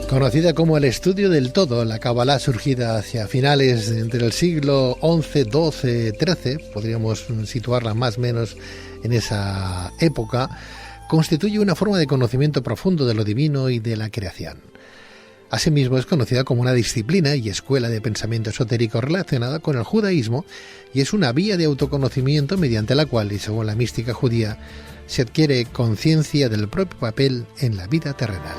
Conocida como el estudio del todo, la Kabbalah, surgida hacia finales entre el siglo XI, XII, XIII, podríamos situarla más o menos en esa época, constituye una forma de conocimiento profundo de lo divino y de la creación. Asimismo, es conocida como una disciplina y escuela de pensamiento esotérico relacionada con el judaísmo y es una vía de autoconocimiento mediante la cual, y según la mística judía, se adquiere conciencia del propio papel en la vida terrenal.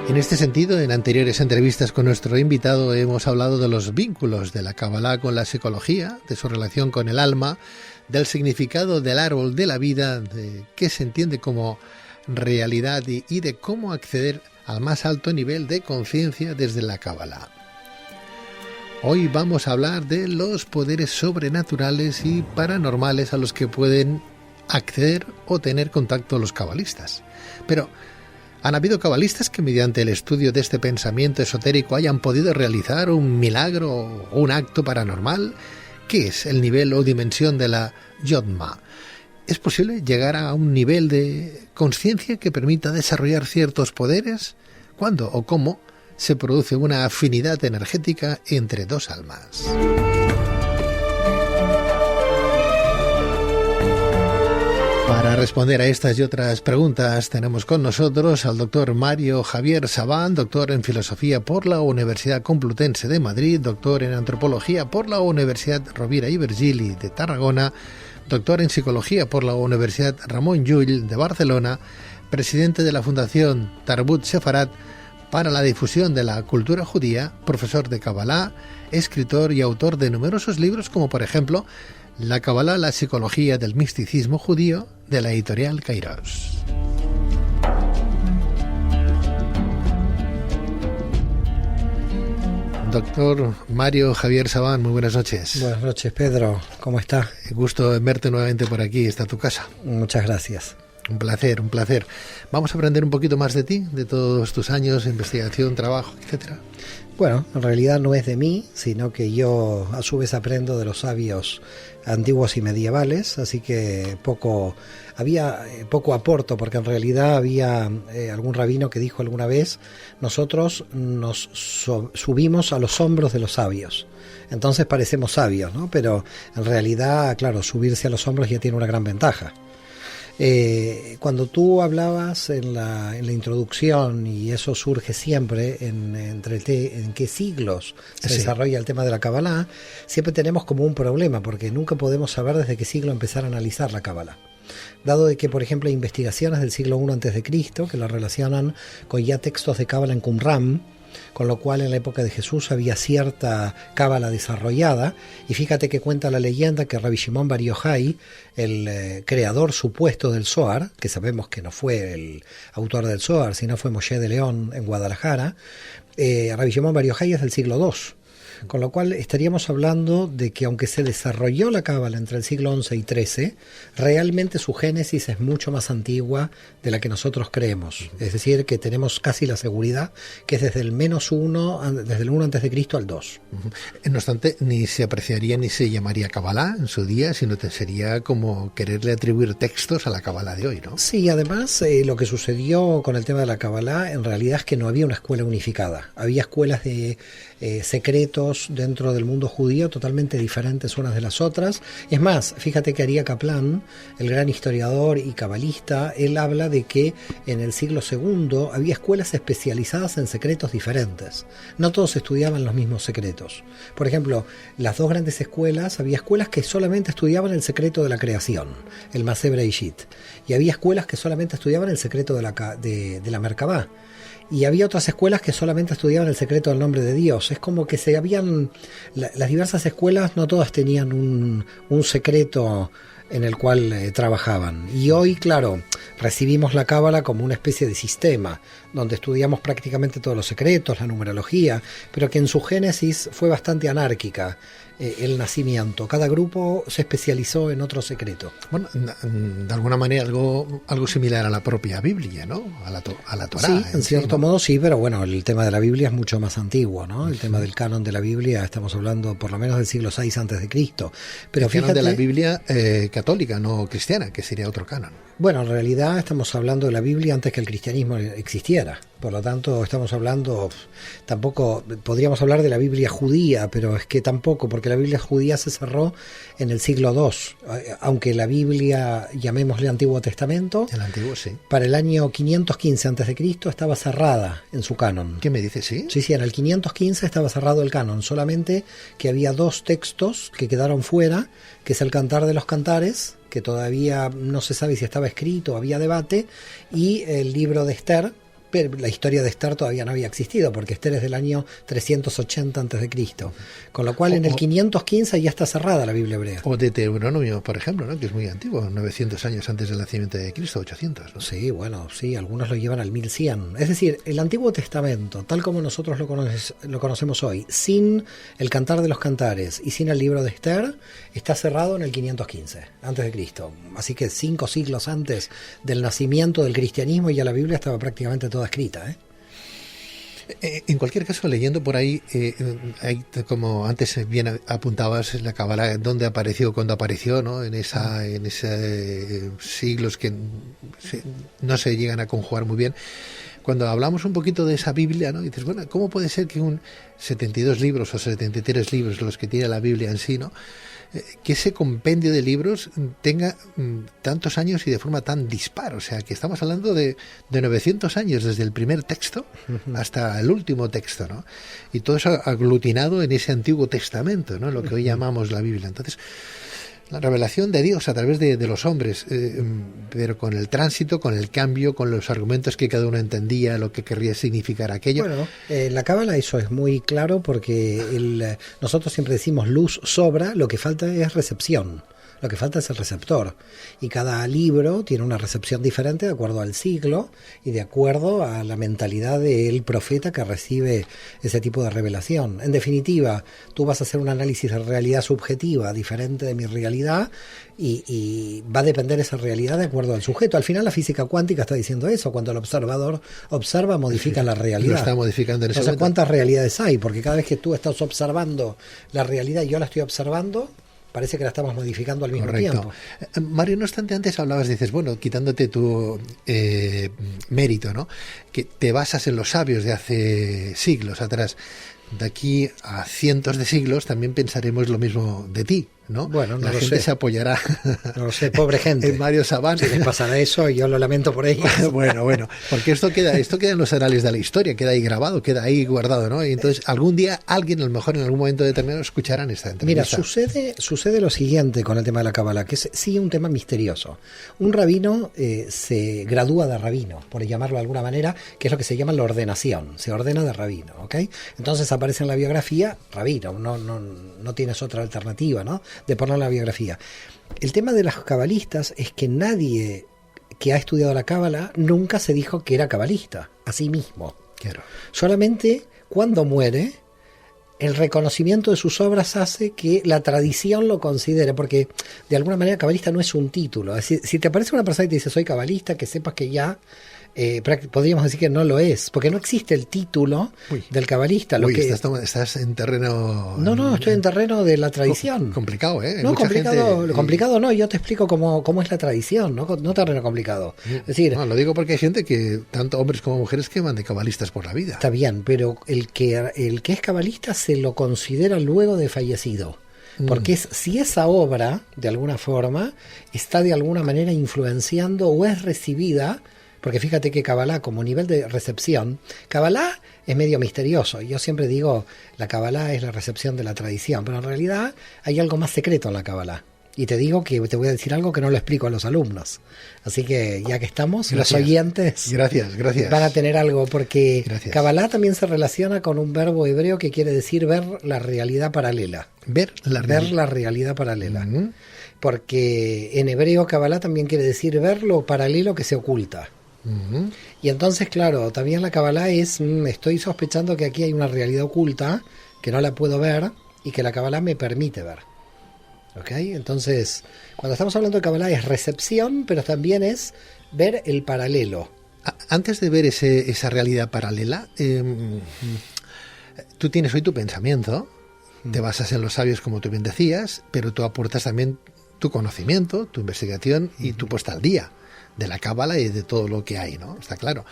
En este sentido, en anteriores entrevistas con nuestro invitado hemos hablado de los vínculos de la Kabbalah con la psicología, de su relación con el alma, del significado del árbol de la vida, de qué se entiende como realidad y de cómo acceder al más alto nivel de conciencia desde la Kabbalah. Hoy vamos a hablar de los poderes sobrenaturales y paranormales a los que pueden acceder o tener contacto los cabalistas. Pero ¿han habido cabalistas que mediante el estudio de este pensamiento esotérico hayan podido realizar un milagro o un acto paranormal? ¿Qué es el nivel o dimensión de la Yodma? ¿Es posible llegar a un nivel de conciencia que permita desarrollar ciertos poderes? ¿Cuándo o cómo se produce una afinidad energética entre dos almas? Para responder a estas y otras preguntas tenemos con nosotros al doctor Mario Javier Sabán, doctor en Filosofía por la Universidad Complutense de Madrid, doctor en Antropología por la Universidad Rovira i Virgili de Tarragona, doctor en Psicología por la Universidad Ramon Llull de Barcelona, presidente de la Fundación Tarbut Sefarat para la difusión de la cultura judía, profesor de Kabbalah, escritor y autor de numerosos libros como por ejemplo La Kabbalah, la psicología del misticismo judío, de la editorial Kairos. Doctor Mario Javier Sabán, muy buenas noches. Buenas noches, Pedro. ¿Cómo está? Gusto en verte nuevamente por aquí. Está tu casa. Muchas gracias. Un placer, un placer. Vamos a aprender un poquito más de ti, de todos tus años de investigación, trabajo, etcétera. Bueno, en realidad no es de mí, sino que yo a su vez aprendo de los sabios antiguos y medievales, así que poco aporto, porque en realidad había algún rabino que dijo alguna vez, nosotros nos subimos a los hombros de los sabios, entonces parecemos sabios, ¿no? Pero en realidad, claro, subirse a los hombros ya tiene una gran ventaja. Cuando tú hablabas en la introducción, y eso surge siempre en qué siglos se desarrolla el tema de la Kabbalah, siempre tenemos como un problema, porque nunca podemos saber desde qué siglo empezar a analizar la Kabbalah. Dado de que, por ejemplo, hay investigaciones del siglo I a.C. que la relacionan con ya textos de Kabbalah en Qumran, con lo cual en la época de Jesús había cierta cábala desarrollada, y fíjate que cuenta la leyenda que Rabbi Shimon Bar Yochai, el creador supuesto del Zohar, que sabemos que no fue el autor del Zohar, sino fue Moshe de León en Guadalajara, Rabbi Shimon Bar Yochai es del siglo II. Con lo cual estaríamos hablando de que aunque se desarrolló la cábala entre el siglo XI y XIII, realmente su génesis es mucho más antigua de la que nosotros creemos. Es decir, que tenemos casi la seguridad que es desde el -1, desde el 1 a.C. al 2. No obstante, ni se apreciaría ni se llamaría Kabbalah en su día, sino que sería como quererle atribuir textos a la Kabbalah de hoy, ¿no? Sí, además lo que sucedió con el tema de la Kabbalah en realidad es que no había una escuela unificada. Había escuelas de secretos dentro del mundo judío totalmente diferentes unas de las otras. Es más, fíjate que Aryeh Kaplan, el gran historiador y cabalista, él habla de que en el siglo II había escuelas especializadas en secretos diferentes. No todos estudiaban los mismos secretos. Por ejemplo, las dos grandes escuelas, había escuelas que solamente estudiaban el secreto de la creación, el Maseh Bereshit, y había escuelas que solamente estudiaban el secreto de la Merkabah. Y había otras escuelas que solamente estudiaban el secreto del nombre de Dios. Es como que las diversas escuelas no todas tenían un secreto en el cual trabajaban. Y hoy, claro, recibimos la Cábala como una especie de sistema, donde estudiamos prácticamente todos los secretos, la numerología, pero que en su génesis fue bastante anárquica. El nacimiento. Cada grupo se especializó en otro secreto. Bueno, de alguna manera algo similar a la propia Biblia, ¿no? A la Torá. Sí, en cierto modo sí, pero bueno, el tema de la Biblia es mucho más antiguo, ¿no? El tema del canon de la Biblia, estamos hablando por lo menos del siglo VI a.C. Pero el canon de la Biblia católica, no cristiana, que sería otro canon. Bueno, en realidad estamos hablando de la Biblia antes que el cristianismo existiera. Por lo tanto, estamos hablando, tampoco, podríamos hablar de la Biblia judía, pero es que tampoco, porque la Biblia judía se cerró en el siglo II. Aunque la Biblia, llamémosle Antiguo Testamento, el Antiguo, sí, para el año 515 a.C. estaba cerrada en su canon. ¿Qué me dices, sí? Sí, en el 515 estaba cerrado el canon, solamente que había 2 textos que quedaron fuera, que es el Cantar de los Cantares, que todavía no se sabe si estaba escrito, había debate, y el libro de Esther, pero la historia de Esther todavía no había existido, porque Esther es del año 380 a.C., con lo cual en el 515 ya está cerrada la Biblia hebrea. O de Deuteronomio, por ejemplo, ¿no? Que es muy antiguo, 900 años antes del nacimiento de Cristo, 800, ¿no? Sí, bueno, sí, algunos lo llevan al 1100. Es decir, el Antiguo Testamento, tal como nosotros lo conocemos hoy, sin el Cantar de los Cantares y sin el libro de Esther, está cerrado en el 515 antes de Cristo. Así que 5 siglos antes del nacimiento del cristianismo ya la Biblia estaba prácticamente toda escrita, ¿eh? En cualquier caso, leyendo por ahí, hay, como antes bien apuntabas, la Cábala, dónde apareció, cuándo apareció, ¿no? En ese siglos que no se llegan a conjugar muy bien. Cuando hablamos un poquito de esa Biblia, ¿no? Dices, bueno, ¿cómo puede ser que un 72 libros o 73 libros, los que tiene la Biblia en sí, ¿no? Que ese compendio de libros tenga tantos años y de forma tan dispar? O sea, que estamos hablando de 900 años desde el primer texto hasta el último texto, ¿no? Y todo eso aglutinado en ese Antiguo Testamento, ¿no? Lo que hoy llamamos la Biblia. Entonces, la revelación de Dios a través de los hombres, pero con el tránsito, con el cambio, con los argumentos que cada uno entendía, lo que querría significar aquello. Bueno, la Cábala eso es muy claro, porque nosotros siempre decimos luz sobra, lo que falta es recepción. Lo que falta es el receptor, y cada libro tiene una recepción diferente de acuerdo al siglo y de acuerdo a la mentalidad del profeta que recibe ese tipo de revelación. En definitiva, tú vas a hacer un análisis de realidad subjetiva diferente de mi realidad, y va a depender esa realidad de acuerdo al sujeto. Al final la física cuántica está diciendo eso: cuando el observador observa, modifica la realidad. Lo está modificando en ese momento. momento. ¿Cuántas realidades hay? Porque cada vez que tú estás observando la realidad y yo la estoy observando, parece que la estamos modificando al mismo tiempo. Mario, no obstante, antes hablabas, dices, bueno, quitándote tu mérito, ¿no? Que te basas en los sabios de hace siglos atrás. De aquí a cientos de siglos también pensaremos lo mismo de ti, ¿no? Bueno, no la lo gente sé. Se apoyará. No lo sé, pobre gente. En Mario Sabán. Si les pasará eso, yo lo lamento por ellos. Bueno, porque esto queda en los anales de la historia, queda ahí grabado, queda ahí guardado, ¿no? Y entonces algún día alguien, a lo mejor en algún momento determinado, escucharán esta entrevista. Mira, sucede lo siguiente con el tema de la Cábala, que es sí un tema misterioso. Un rabino se gradúa de rabino, por llamarlo de alguna manera, que es lo que se llama la ordenación. Se ordena de rabino, ¿ok? Entonces aparece en la biografía rabino, no tienes otra alternativa, ¿no? De poner en la biografía. El tema de los cabalistas es que nadie que ha estudiado la Cábala nunca se dijo que era cabalista, a sí mismo. Claro. Solamente cuando muere, el reconocimiento de sus obras hace que la tradición lo considere, porque de alguna manera cabalista no es un título. Es decir, si te aparece una persona y te dice soy cabalista, que sepas que ya podríamos decir que no lo es, porque no existe el título del cabalista. Estás en terreno... No, estoy en terreno de la tradición. Complicado, ¿eh? No, mucha complicado, gente... complicado no, yo te explico cómo es la tradición, no terreno complicado. Es decir, no, lo digo porque hay gente que, tanto hombres como mujeres, que van de cabalistas por la vida. Está bien, pero el que es cabalista se lo considera luego de fallecido. Porque si esa obra, de alguna forma, está de alguna manera influenciando o es recibida, porque fíjate que Kabbalah, como nivel de recepción, Kabbalah es medio misterioso. Yo siempre digo, la Kabbalah es la recepción de la tradición, pero en realidad hay algo más secreto en la Kabbalah. Y te digo que te voy a decir algo que no lo explico a los alumnos. Así que ya que estamos, los oyentes gracias. van a tener algo, porque Kabbalah también se relaciona con un verbo hebreo que quiere decir ver la realidad paralela. Ver la realidad paralela. Porque en hebreo Kabbalah también quiere decir ver lo paralelo que se oculta. Y entonces, claro, también la Kabbalah es, estoy sospechando que aquí hay una realidad oculta que no la puedo ver y que la Kabbalah me permite ver. ¿Ok? Entonces, cuando estamos hablando de Kabbalah es recepción, pero también es ver el paralelo. Antes de ver esa realidad paralela, tú tienes hoy tu pensamiento, te basas en los sabios, como tú bien decías, pero tú aportas también tu conocimiento, tu investigación y tu puesta al día de la cábala y de todo lo que hay, ¿no? Está claro.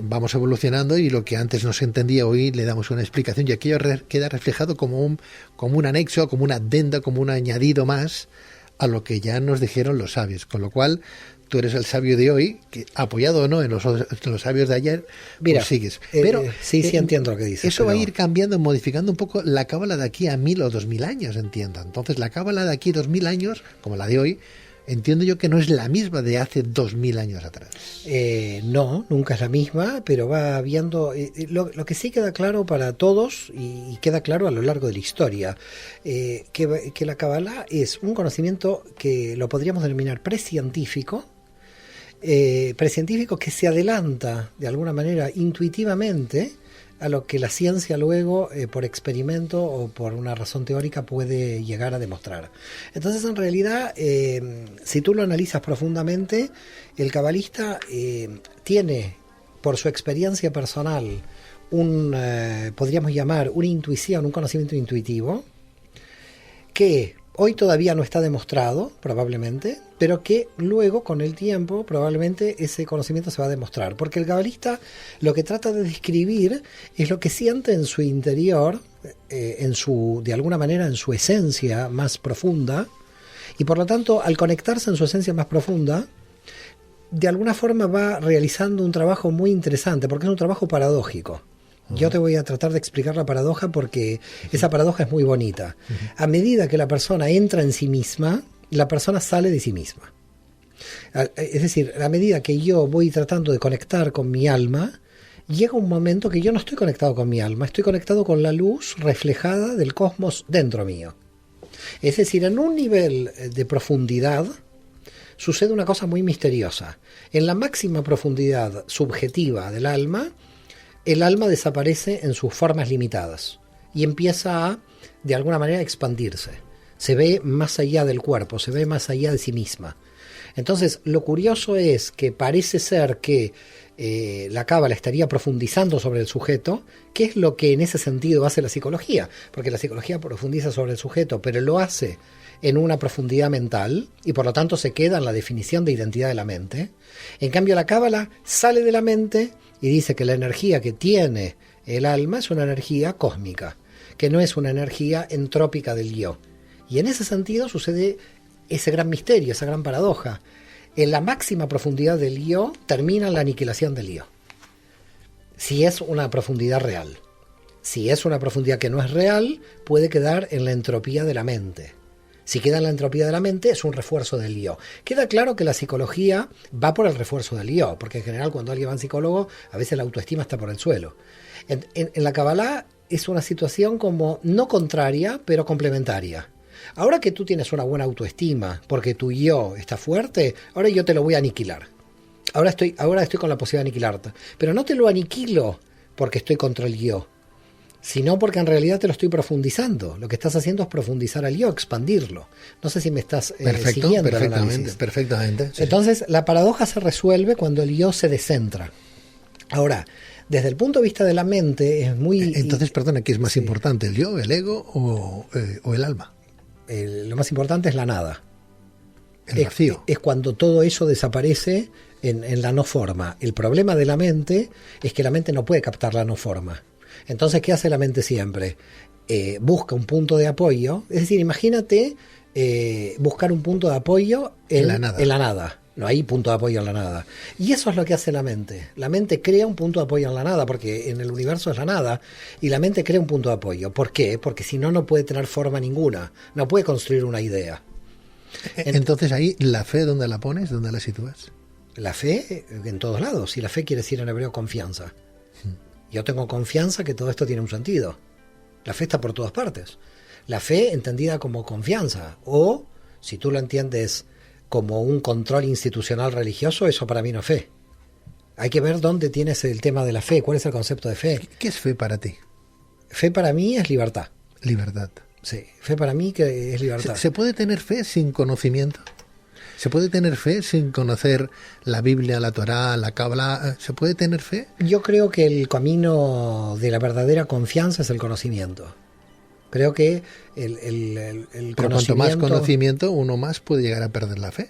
Vamos evolucionando y lo que antes no se entendía hoy le damos una explicación y aquello queda reflejado como un anexo, como una adenda, como un añadido más a lo que ya nos dijeron los sabios, con lo cual tú eres el sabio de hoy, que apoyado o no en los sabios de ayer, mira, pues sigues. Pero sí entiendo lo que dices. Eso va a ir cambiando, modificando un poco la cábala de aquí a 1000 o 2000 años, entiendo. Entonces la cábala de aquí 2000 años, como la de hoy, entiendo yo que no es la misma de hace 2000 años atrás. No, nunca es la misma, pero va viendo. Lo que sí queda claro para todos, y queda claro a lo largo de la historia, que la cábala es un conocimiento que lo podríamos denominar prescientífico, que se adelanta de alguna manera intuitivamente a lo que la ciencia luego por experimento o por una razón teórica puede llegar a demostrar. Entonces en realidad si tú lo analizas profundamente, el cabalista tiene por su experiencia personal podríamos llamar una intuición, un conocimiento intuitivo que hoy todavía no está demostrado, probablemente, pero que luego, con el tiempo, probablemente ese conocimiento se va a demostrar. Porque el cabalista lo que trata de describir es lo que siente en su interior, de alguna manera, en su esencia más profunda, y por lo tanto, al conectarse en su esencia más profunda, de alguna forma va realizando un trabajo muy interesante, porque es un trabajo paradójico. Yo te voy a tratar de explicar la paradoja porque esa paradoja es muy bonita. A medida que la persona entra en sí misma, la persona sale de sí misma. Es decir, a medida que yo voy tratando de conectar con mi alma, llega un momento que yo no estoy conectado con mi alma, estoy conectado con la luz reflejada del cosmos dentro mío. Es decir, en un nivel de profundidad sucede una cosa muy misteriosa. En la máxima profundidad subjetiva del alma, el alma desaparece en sus formas limitadas y empieza a, de alguna manera, expandirse. Se ve más allá del cuerpo, se ve más allá de sí misma. Entonces, lo curioso es que parece ser que la cábala estaría profundizando sobre el sujeto, que es lo que en ese sentido hace la psicología, porque la psicología profundiza sobre el sujeto, pero lo hace en una profundidad mental y por lo tanto se queda en la definición de identidad de la mente. En cambio, la cábala sale de la mente y dice que la energía que tiene el alma es una energía cósmica, que no es una energía entrópica del yo. Y en ese sentido sucede ese gran misterio, esa gran paradoja. En la máxima profundidad del yo termina la aniquilación del yo. Si es una profundidad real. Si es una profundidad que no es real, puede quedar en la entropía de la mente. Si queda en la entropía de la mente, es un refuerzo del yo. Queda claro que la psicología va por el refuerzo del yo, porque en general cuando alguien va al psicólogo, a veces la autoestima está por el suelo. En la Kabbalah es una situación como no contraria, pero complementaria. Ahora que tú tienes una buena autoestima, porque tu yo está fuerte, ahora yo te lo voy a aniquilar. Ahora estoy con la posibilidad de aniquilarte. Pero no te lo aniquilo porque estoy contra el yo, sino porque en realidad te lo estoy profundizando. Lo que estás haciendo es profundizar al yo, expandirlo. No sé si me estás siguiendo. Perfectamente. Sí. Entonces, la paradoja se resuelve cuando el yo se descentra. Ahora, desde el punto de vista de la mente, es muy... Entonces, perdona, ¿qué es más importante, el yo, el ego o el alma? Lo más importante es la nada. El vacío. Es cuando todo eso desaparece en la no forma. El problema de la mente es que la mente no puede captar la no forma. Entonces, ¿qué hace la mente siempre? Busca un punto de apoyo. Es decir, imagínate buscar un punto de apoyo en la nada. No hay punto de apoyo en la nada. Y eso es lo que hace la mente. La mente crea un punto de apoyo en la nada, porque en el universo es la nada, y la mente crea un punto de apoyo. ¿Por qué? Porque si no, no puede tener forma ninguna. No puede construir una idea. Entonces ahí, ¿la fe dónde la pones? ¿Dónde la sitúas? La fe en todos lados. Y la fe quiere decir en hebreo confianza. Yo tengo confianza que todo esto tiene un sentido. La fe está por todas partes. La fe entendida como confianza. O, si tú lo entiendes como un control institucional religioso, eso para mí no es fe. Hay que ver dónde tienes el tema de la fe. ¿Cuál es el concepto de fe? ¿Qué es fe para ti? Fe para mí es libertad. Libertad. Sí, fe para mí que es libertad. ¿Se puede tener fe sin conocimiento? ¿Se puede tener fe sin conocer la Biblia, la Torá, la Kabbalah? ¿Se puede tener fe? Yo creo que el camino de la verdadera confianza es el conocimiento. Creo que el Pero cuanto más conocimiento, uno más puede llegar a perder la fe,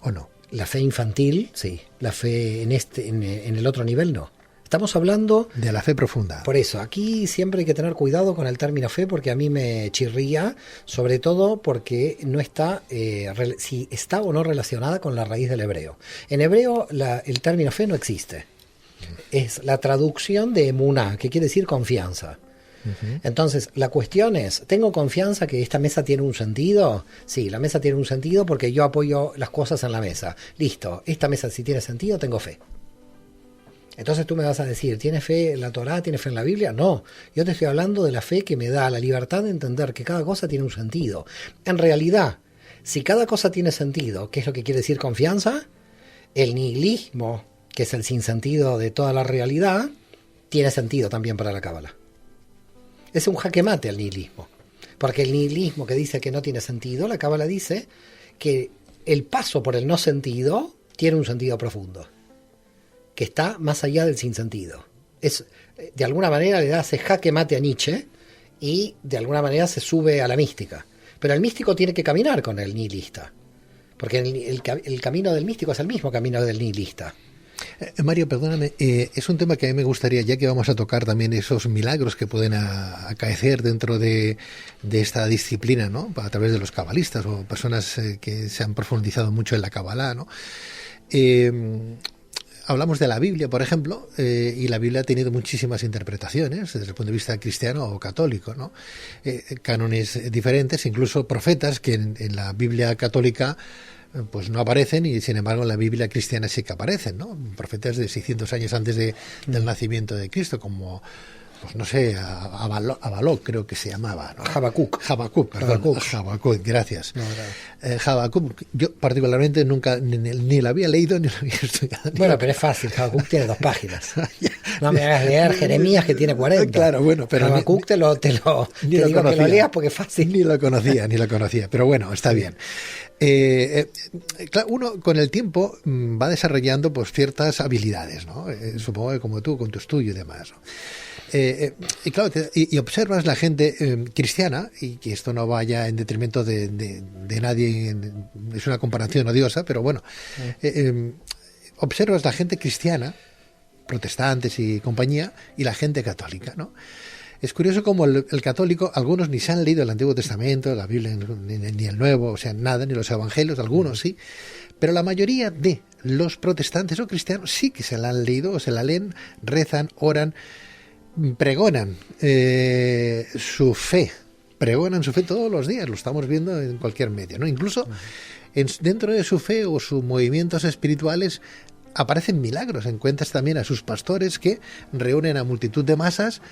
¿o no? La fe infantil, sí. La fe en el otro nivel, no. Estamos hablando de la fe profunda. Por eso, aquí siempre hay que tener cuidado con el término fe, porque a mí me chirría, sobre todo porque no está, si está o no relacionada con la raíz del hebreo. En hebreo el término fe no existe. Es la traducción de emuná, que quiere decir confianza. Entonces, la cuestión es, ¿tengo confianza que esta mesa tiene un sentido? Sí, la mesa tiene un sentido porque yo apoyo las cosas en la mesa. Listo, esta mesa si tiene sentido, tengo fe. Entonces tú me vas a decir, ¿tienes fe en la Torá? ¿Tienes fe en la Biblia? No, yo te estoy hablando de la fe que me da la libertad de entender que cada cosa tiene un sentido. En realidad, si cada cosa tiene sentido, ¿qué es lo que quiere decir confianza? El nihilismo, que es el sinsentido de toda la realidad, tiene sentido también para la Cábala. Es un jaque mate el nihilismo, porque el nihilismo que dice que no tiene sentido, la Cábala dice que el paso por el no sentido tiene un sentido profundo, que está más allá del sinsentido. De alguna manera le da ese jaque mate a Nietzsche y de alguna manera se sube a la mística. Pero el místico tiene que caminar con el nihilista, porque el camino del místico es el mismo camino del nihilista. Mario, perdóname, es un tema que a mí me gustaría, ya que vamos a tocar también esos milagros que pueden acaecer dentro de esta disciplina, ¿no? A través de los cabalistas o personas que se han profundizado mucho en la Kabbalah, ¿no? Hablamos de la Biblia, por ejemplo, y la Biblia ha tenido muchísimas interpretaciones desde el punto de vista cristiano o católico, ¿no? Cánones diferentes, incluso profetas que en la Biblia católica pues no aparecen y sin embargo en la Biblia cristiana sí que aparecen, ¿no? Profetas de 600 años antes del nacimiento de Cristo, como pues no sé, Abalok creo que se llamaba, ¿no? Habacuc, gracias. No, Habacuc, yo particularmente nunca ni la había leído ni la había estudiado. Bueno, pero es fácil, Habacuc tiene 2 páginas. No me hagas leer Jeremías que tiene 40. Claro, bueno, pero Habacuc te digo que lo leas porque es fácil. Ni lo conocía, pero bueno, está bien. Claro, uno con el tiempo va desarrollando pues ciertas habilidades, ¿no? Supongo que como tú, con tu estudio y demás, ¿no? Y claro, y observas la gente cristiana, y que esto no vaya en detrimento de nadie, es una comparación odiosa, pero bueno, observas la gente cristiana, protestantes y compañía, y la gente católica, ¿no? Es curioso como el católico, algunos ni se han leído el Antiguo Testamento, la Biblia, ni el Nuevo, o sea, nada, ni los Evangelios, algunos sí, pero la mayoría de los protestantes o cristianos sí que se la han leído, o se la leen, rezan, oran, pregonan su fe todos los días, lo estamos viendo en cualquier medio, ¿no? Incluso dentro de su fe o sus movimientos espirituales aparecen milagros. Encuentras también a sus pastores que reúnen a multitud de masas,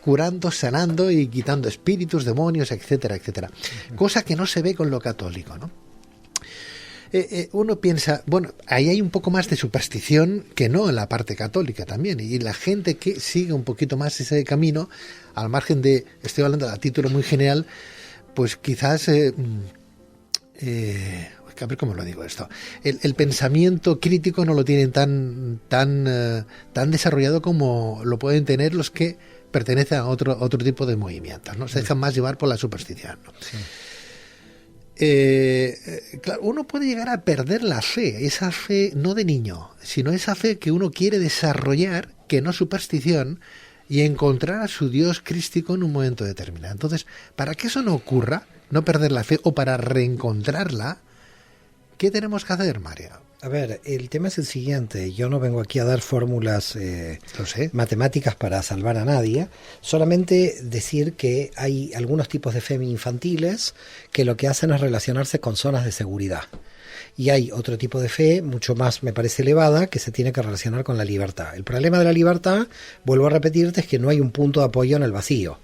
curando, sanando y quitando espíritus, demonios, etcétera, etcétera. Cosa que no se ve con lo católico, ¿no? Uno piensa, bueno, ahí hay un poco más de superstición que no en la parte católica también, y la gente que sigue un poquito más ese camino, al margen de, estoy hablando a título muy general, pues quizás, a ver cómo lo digo esto, el pensamiento crítico no lo tienen tan desarrollado como lo pueden tener los que pertenecen a otro tipo de movimientos, ¿no? Se dejan más llevar por la superstición, ¿no? Sí. Claro, uno puede llegar a perder la fe, esa fe no de niño, sino esa fe que uno quiere desarrollar, que no superstición, y encontrar a su Dios crístico en un momento determinado. Entonces, para que eso no ocurra, no perder la fe, o para reencontrarla, ¿qué tenemos que hacer, Mario? A ver, el tema es el siguiente. Yo no vengo aquí a dar fórmulas matemáticas para salvar a nadie. Solamente decir que hay algunos tipos de fe infantiles que lo que hacen es relacionarse con zonas de seguridad. Y hay otro tipo de fe, mucho más, me parece, elevada, que se tiene que relacionar con la libertad. El problema de la libertad, vuelvo a repetirte, es que no hay un punto de apoyo en el vacío.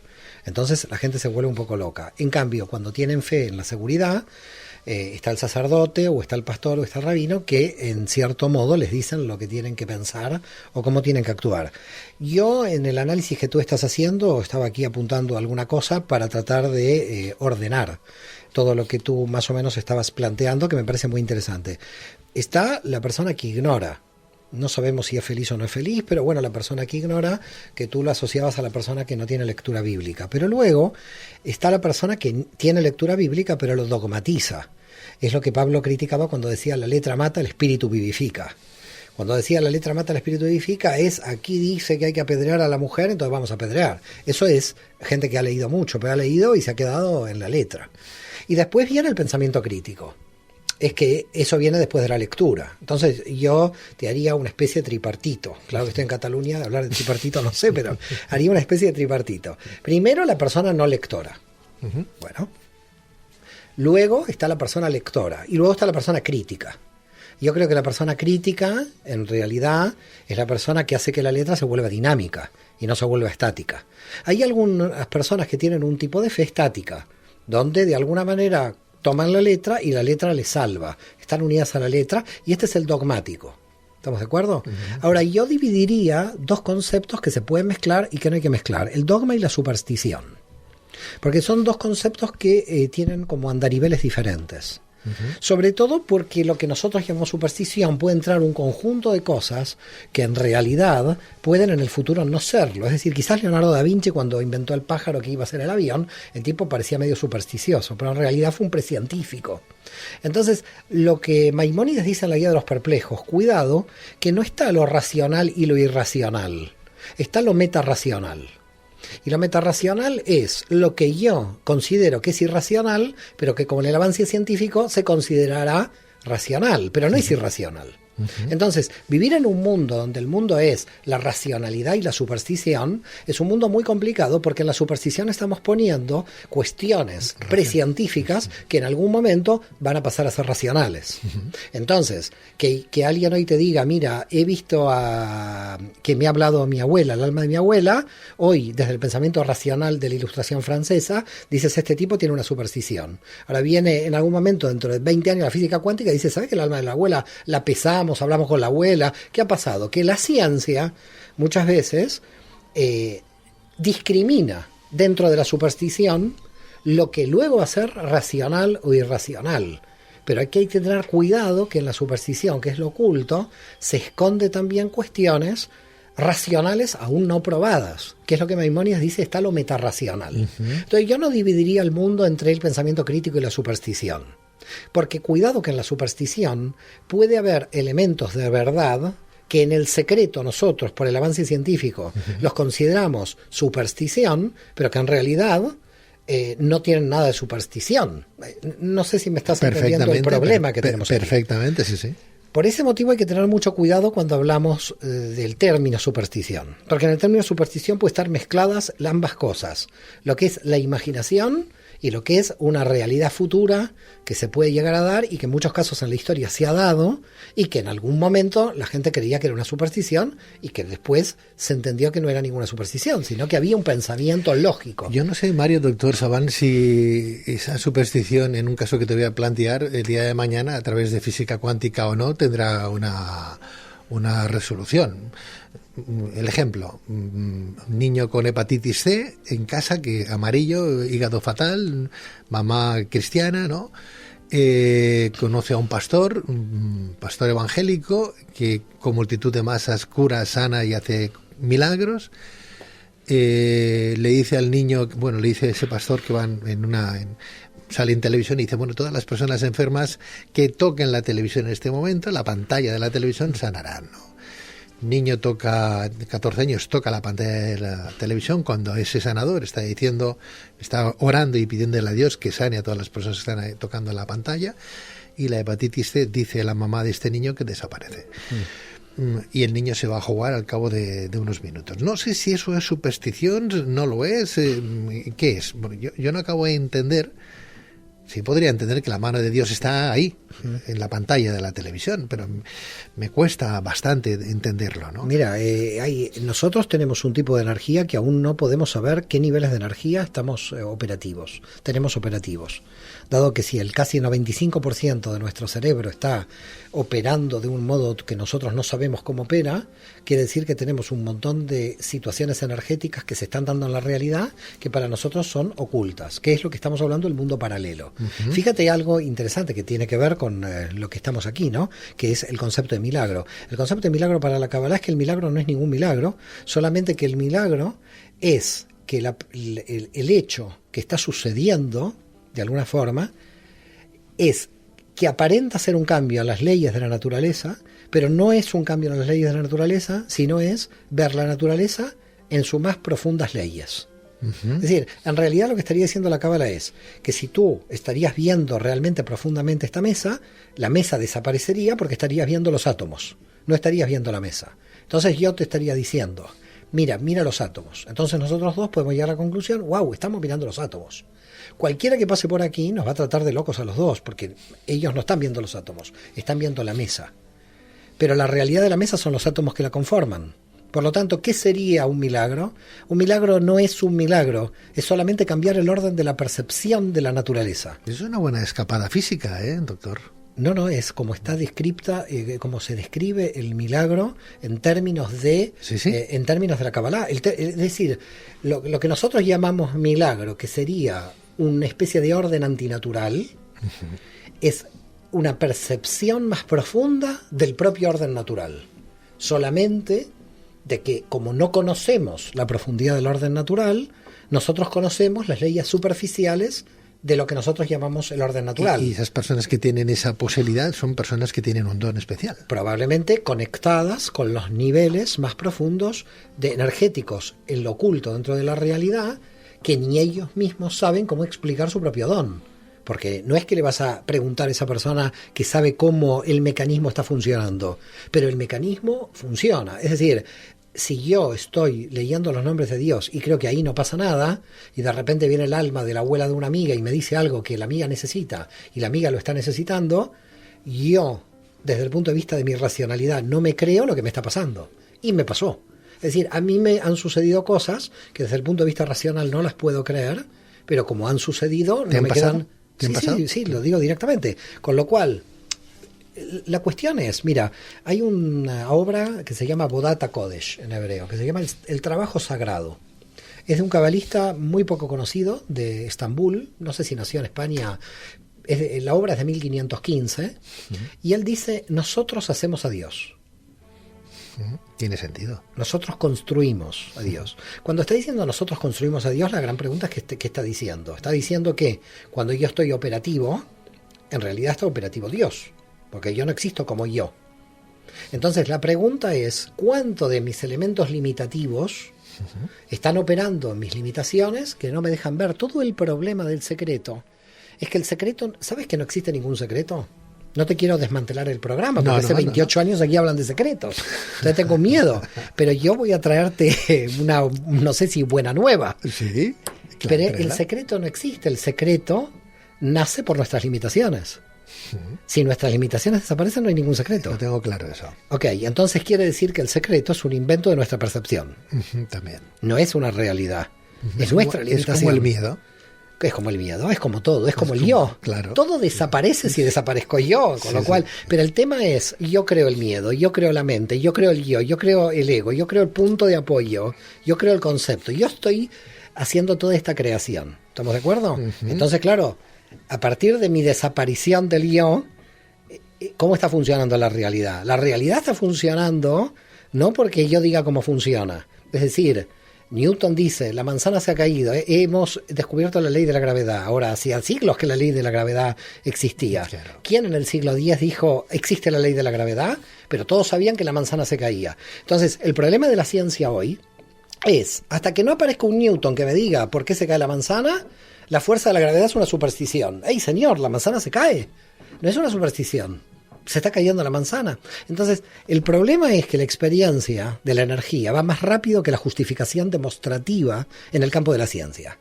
Entonces la gente se vuelve un poco loca. En cambio, cuando tienen fe en la seguridad, está el sacerdote o está el pastor o está el rabino que en cierto modo les dicen lo que tienen que pensar o cómo tienen que actuar. Yo en el análisis que tú estás haciendo estaba aquí apuntando alguna cosa para tratar de ordenar todo lo que tú más o menos estabas planteando, que me parece muy interesante. Está la persona que ignora. No sabemos si es feliz o no es feliz, pero bueno, la persona que ignora, que tú lo asociabas a la persona que no tiene lectura bíblica. Pero luego está la persona que tiene lectura bíblica, pero lo dogmatiza. Es lo que Pablo criticaba cuando decía la letra mata, el espíritu vivifica. Cuando decía la letra mata, el espíritu vivifica, es aquí dice que hay que apedrear a la mujer, entonces vamos a apedrear. Eso es gente que ha leído mucho, pero ha leído y se ha quedado en la letra. Y después viene el pensamiento crítico. Es que eso viene después de la lectura. Entonces yo te haría una especie de tripartito. Claro que estoy en Cataluña, de hablar de tripartito no sé, pero haría una especie de tripartito. Primero la persona no lectora. Bueno. Luego está la persona lectora. Y luego está la persona crítica. Yo creo que la persona crítica, en realidad, es la persona que hace que la letra se vuelva dinámica y no se vuelva estática. Hay algunas personas que tienen un tipo de fe estática, donde de alguna manera toman la letra y la letra les salva. Están unidas a la letra y este es el dogmático. ¿Estamos de acuerdo? Ahora, yo dividiría dos conceptos que se pueden mezclar y que no hay que mezclar. El dogma y la superstición. Porque son dos conceptos que tienen como andariveles diferentes. Sobre todo porque lo que nosotros llamamos superstición puede entrar un conjunto de cosas que en realidad pueden en el futuro no serlo. Es decir, quizás Leonardo da Vinci, cuando inventó el pájaro que iba a ser el avión, el tipo parecía medio supersticioso, pero en realidad fue un precientífico. Entonces, lo que Maimónides dice en la Guía de los Perplejos, cuidado, que no está lo racional y lo irracional, está lo metarracional. Y lo metarracional es lo que yo considero que es irracional, pero que con el avance científico se considerará racional, pero no es irracional. Entonces, vivir en un mundo donde el mundo es la racionalidad y la superstición es un mundo muy complicado, porque en la superstición estamos poniendo cuestiones precientíficas que en algún momento van a pasar a ser racionales. Entonces, que alguien hoy te diga, mira, he visto que me ha hablado mi abuela, el alma de mi abuela, hoy desde el pensamiento racional de la Ilustración francesa, dices, este tipo tiene una superstición. Ahora viene en algún momento, dentro de 20 años, la física cuántica y dice, ¿sabes que el alma de la abuela la pesamos? Hablamos con la abuela. ¿Qué ha pasado? Que la ciencia muchas veces discrimina dentro de la superstición lo que luego va a ser racional o irracional. Pero aquí hay que tener cuidado que en la superstición, que es lo oculto, se esconde también cuestiones racionales aún no probadas, que es lo que Maimónides dice, está lo metarracional. Entonces yo no dividiría el mundo entre el pensamiento crítico y la superstición. Porque cuidado que en la superstición puede haber elementos de verdad que en el secreto nosotros, por el avance científico, los consideramos superstición, pero que en realidad no tienen nada de superstición. No sé si me estás entendiendo el problema que tenemos aquí. Perfectamente, sí, sí. Por ese motivo hay que tener mucho cuidado cuando hablamos del término superstición. Porque en el término superstición puede estar mezcladas ambas cosas. Lo que es la imaginación y lo que es una realidad futura que se puede llegar a dar y que en muchos casos en la historia se ha dado y que en algún momento la gente creía que era una superstición y que después se entendió que no era ninguna superstición, sino que había un pensamiento lógico. Yo no sé, Mario, doctor Sabán, si esa superstición, en un caso que te voy a plantear el día de mañana, a través de física cuántica o no, tendrá una resolución. El ejemplo, un niño con hepatitis C en casa, que amarillo, hígado fatal, mamá cristiana, ¿no? Conoce a un pastor evangélico, que con multitud de masas cura, sana y hace milagros. Le dice al niño, bueno, le dice ese pastor que van sale en televisión y dice, bueno, todas las personas enfermas que toquen la televisión en este momento, la pantalla de la televisión, sanarán, ¿no? Niño toca 14 años, toca la pantalla de la televisión cuando ese sanador está orando y pidiéndole a Dios que sane a todas las personas que están tocando la pantalla, y la hepatitis C, dice la mamá de este niño, que desaparece. Y el niño se va a jugar al cabo de unos minutos. No sé si eso es superstición, no lo es, ¿qué es? Bueno, yo no acabo de entender. Sí, podría entender que la mano de Dios está ahí, en la pantalla de la televisión, pero me cuesta bastante entenderlo, ¿no? Mira, nosotros tenemos un tipo de energía que aún no podemos saber qué niveles de energía estamos tenemos operativos. Dado que si el casi 95% de nuestro cerebro está operando de un modo que nosotros no sabemos cómo opera, quiere decir que tenemos un montón de situaciones energéticas que se están dando en la realidad que para nosotros son ocultas, que es lo que estamos hablando del mundo paralelo. Fíjate algo interesante que tiene que ver con lo que estamos aquí, ¿no? Que es el concepto de milagro. El concepto de milagro para la Kabbalah es que el milagro no es ningún milagro, solamente que el milagro es que el hecho que está sucediendo, de alguna forma, es que aparenta ser un cambio en las leyes de la naturaleza, pero no es un cambio en las leyes de la naturaleza, sino es ver la naturaleza en sus más profundas leyes. Es decir, en realidad lo que estaría diciendo la Cábala es que si tú estarías viendo realmente profundamente esta mesa, la mesa desaparecería porque estarías viendo los átomos, no estarías viendo la mesa. Entonces yo te estaría diciendo, mira los átomos. Entonces nosotros dos podemos llegar a la conclusión, wow, estamos mirando los átomos. Cualquiera que pase por aquí nos va a tratar de locos a los dos, porque ellos no están viendo los átomos, están viendo la mesa. Pero la realidad de la mesa son los átomos que la conforman. Por lo tanto, ¿qué sería un milagro? Un milagro no es un milagro, es solamente cambiar el orden de la percepción de la naturaleza. Es una buena escapada física, doctor. No, es como está descripta, como se describe el milagro en términos de, sí. En términos de la Kabbalah. Es decir, lo que nosotros llamamos milagro, que sería una especie de orden antinatural, es una percepción más profunda del propio orden natural. Solamente de que, como no conocemos la profundidad del orden natural, nosotros conocemos las leyes superficiales de lo que nosotros llamamos el orden natural. Y esas personas que tienen esa posibilidad son personas que tienen un don especial. Probablemente conectadas con los niveles más profundos de energéticos en lo oculto dentro de la realidad, que ni ellos mismos saben cómo explicar su propio don. Porque no es que le vas a preguntar a esa persona que sabe cómo el mecanismo está funcionando, pero el mecanismo funciona. Es decir, si yo estoy leyendo los nombres de Dios y creo que ahí no pasa nada, y de repente viene el alma de la abuela de una amiga y me dice algo que la amiga necesita, y la amiga lo está necesitando, yo, desde el punto de vista de mi racionalidad, no me creo lo que me está pasando. Y me pasó. Es decir, a mí me han sucedido cosas que desde el punto de vista racional no las puedo creer, pero como han sucedido, no me quedan... Sí, lo digo directamente. Con lo cual, la cuestión es, mira, hay una obra que se llama Bodata Kodesh en hebreo, que se llama el trabajo sagrado. Es de un cabalista muy poco conocido de Estambul, no sé si nació en España, la obra es de 1515, y él dice, nosotros hacemos a Dios. Tiene sentido. Nosotros construimos a Dios. Cuando está diciendo nosotros construimos a Dios, la gran pregunta es ¿qué está diciendo? Está diciendo que cuando yo estoy operativo, en realidad está operativo Dios, porque yo no existo como yo. Entonces la pregunta es, ¿cuánto de mis elementos limitativos están operando en mis limitaciones que no me dejan ver? Todo el problema del secreto es que el secreto, ¿sabes que no existe ningún secreto? No te quiero desmantelar el programa, porque hace 28 años aquí hablan de secretos. Entonces tengo miedo. Pero yo voy a traerte una, no sé si buena nueva. Sí. Claro, pero el secreto no existe. El secreto nace por nuestras limitaciones. Si nuestras limitaciones desaparecen, no hay ningún secreto. No tengo claro eso. Ok, entonces quiere decir que el secreto es un invento de nuestra percepción. También. No es una realidad. Es nuestra limitación. Es como el miedo. Es como el miedo, es como todo, es como el yo. Claro. Todo desaparece si desaparezco yo, con lo cual. Pero el tema es, yo creo el miedo, yo creo la mente, yo creo el yo creo el ego, yo creo el punto de apoyo, yo creo el concepto. Yo estoy haciendo toda esta creación. ¿Estamos de acuerdo? Entonces, claro, a partir de mi desaparición del yo, ¿cómo está funcionando la realidad? La realidad está funcionando no porque yo diga cómo funciona. Es decir, Newton dice, la manzana se ha caído, hemos descubierto la ley de la gravedad. Ahora, hacía siglos que la ley de la gravedad existía. Claro. ¿Quién en el siglo X dijo, existe la ley de la gravedad? Pero todos sabían que la manzana se caía. Entonces, el problema de la ciencia hoy es, hasta que no aparezca un Newton que me diga por qué se cae la manzana, la fuerza de la gravedad es una superstición. ¡Ey, señor, la manzana se cae! No es una superstición. Se está cayendo la manzana. Entonces, el problema es que la experiencia de la energía va más rápido que la justificación demostrativa en el campo de la ciencia.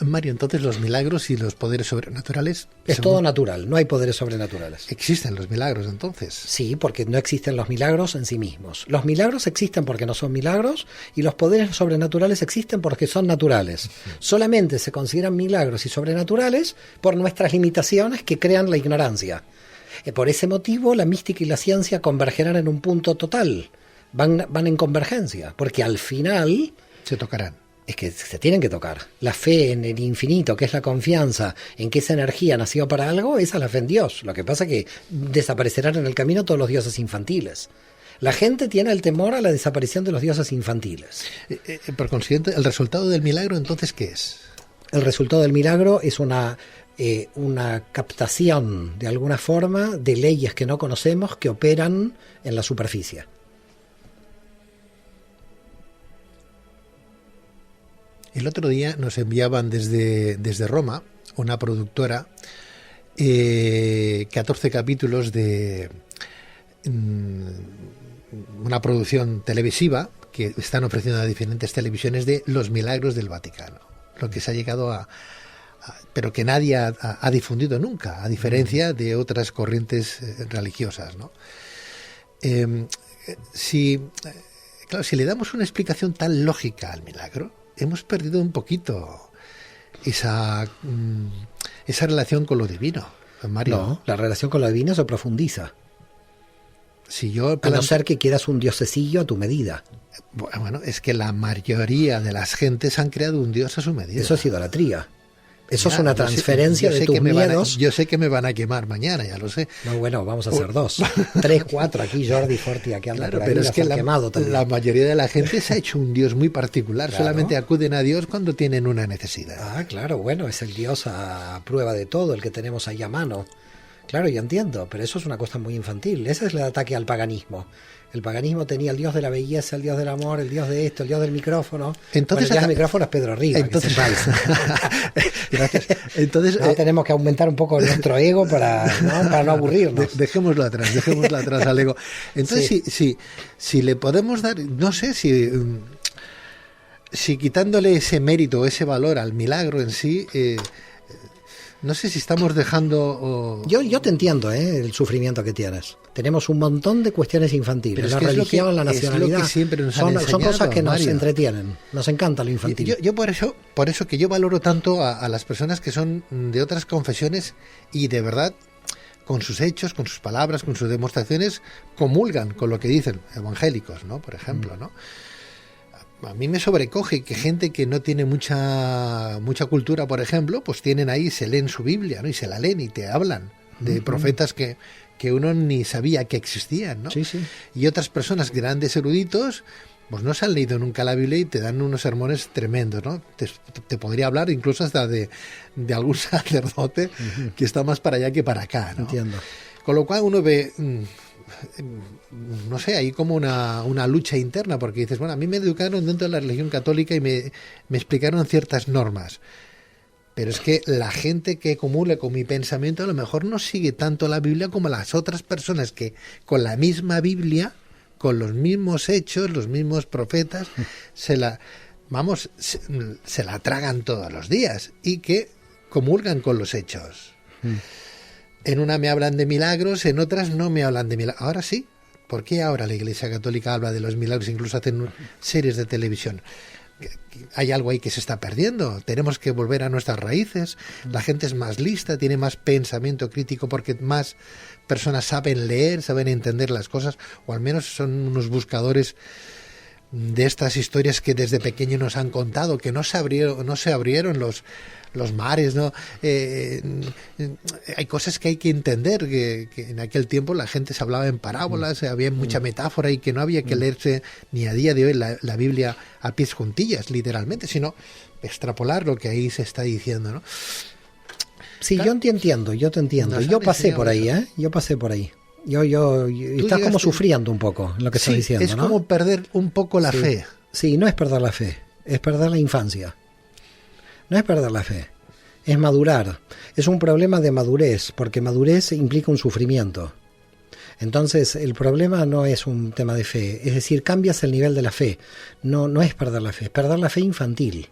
Mario, entonces los milagros y los poderes sobrenaturales... Es todo natural, no hay poderes sobrenaturales. ¿Existen los milagros entonces? Sí, porque no existen los milagros en sí mismos. Los milagros existen porque no son milagros y los poderes sobrenaturales existen porque son naturales. Solamente se consideran milagros y sobrenaturales por nuestras limitaciones que crean la ignorancia. Por ese motivo, la mística y la ciencia convergerán en un punto total. Van en convergencia, porque al final... se tocarán. Es que se tienen que tocar. La fe en el infinito, que es la confianza en que esa energía nació para algo, esa es la fe en Dios. Lo que pasa es que desaparecerán en el camino todos los dioses infantiles. La gente tiene el temor a la desaparición de los dioses infantiles. Por consiguiente, ¿el resultado del milagro entonces qué es? El resultado del milagro es una una captación de alguna forma de leyes que no conocemos que operan en la superficie. El otro día nos enviaban desde Roma una productora 14 capítulos de una producción televisiva que están ofreciendo a diferentes televisiones de los milagros del Vaticano, lo que se ha llegado pero que nadie ha difundido nunca, a diferencia de otras corrientes religiosas, ¿no? Si le damos una explicación tan lógica al milagro, hemos perdido un poquito esa relación con lo divino, Mario. No, la relación con lo divino se profundiza. Si yo a no ser que quieras un diosecillo a tu medida. Bueno, es que la mayoría de las gentes han creado un dios a su medida. Eso es idolatría. Eso es una transferencia de tus miedos. Yo sé que me van a quemar mañana, ya lo sé. No, bueno, vamos a hacer 2, 3, 4. Aquí Jordi Forti, aquí anda claro, por ahí, pero es que la mayoría de la gente se ha hecho un dios muy particular. Claro. Solamente acuden a Dios cuando tienen una necesidad. Ah, claro, bueno, es el dios a prueba de todo, el que tenemos ahí a mano. Claro, yo entiendo, pero eso es una cosa muy infantil. Ese es el ataque al paganismo. El paganismo tenía el dios de la belleza, el dios del amor, el dios de esto, el dios del micrófono. Entonces, el dios del micrófono es Pedro Riva. Entonces, gracias. Entonces, tenemos que aumentar un poco nuestro ego para no aburrirnos. Dejémoslo atrás al ego. Entonces, sí. si le podemos dar, no sé si quitándole ese mérito, ese valor al milagro en sí, no sé si estamos dejando... Yo te entiendo, el sufrimiento que tienes. Tenemos un montón de cuestiones infantiles. La religión, la nacionalidad, son cosas que nos entretienen. Nos encanta lo infantil. Yo por eso que yo valoro tanto a las personas que son de otras confesiones y de verdad, con sus hechos, con sus palabras, con sus demostraciones, comulgan con lo que dicen evangélicos, ¿no? Por ejemplo, ¿no? A mí me sobrecoge que gente que no tiene mucha cultura, por ejemplo, pues tienen ahí, se leen su Biblia, ¿no? Y se la leen y te hablan de profetas que uno ni sabía que existían, ¿no? Sí, sí. Y otras personas, grandes eruditos, pues no se han leído nunca la Biblia y te dan unos sermones tremendos, ¿no? Te podría hablar incluso hasta de algún sacerdote que está más para allá que para acá, ¿no? Entiendo. Con lo cual uno ve... no sé, hay como una lucha interna, porque dices, bueno, a mí me educaron dentro de la religión católica y me explicaron ciertas normas, pero es que la gente que comulga con mi pensamiento a lo mejor no sigue tanto la Biblia como las otras personas que con la misma Biblia, con los mismos hechos, los mismos profetas, se la tragan todos los días y que comulgan con los hechos. En una me hablan de milagros, en otras no me hablan de milagros. Ahora sí. ¿Por qué ahora la Iglesia Católica habla de los milagros? Incluso hacen series de televisión. Hay algo ahí que se está perdiendo. Tenemos que volver a nuestras raíces. La gente es más lista, tiene más pensamiento crítico porque más personas saben leer, saben entender las cosas, o al menos son unos buscadores de estas historias que desde pequeño nos han contado, que no se abrieron los mares, ¿no? Hay cosas que hay que entender, que en aquel tiempo la gente se hablaba en parábolas, había mucha metáfora y que no había que leerse ni a día de hoy la Biblia a pies juntillas, literalmente, sino extrapolar lo que ahí se está diciendo, ¿no? Sí, claro. Yo te entiendo. Yo pasé por ahí, Yo pasé por ahí. Estás como sufriendo un poco en lo que estás diciendo, es ¿no? como perder un poco la fe. Sí, no es perder la fe, es perder la infancia. No es perder la fe, es madurar. Es un problema de madurez, porque madurez implica un sufrimiento. Entonces, el problema no es un tema de fe, es decir, cambias el nivel de la fe. No es perder la fe, es perder la fe infantil.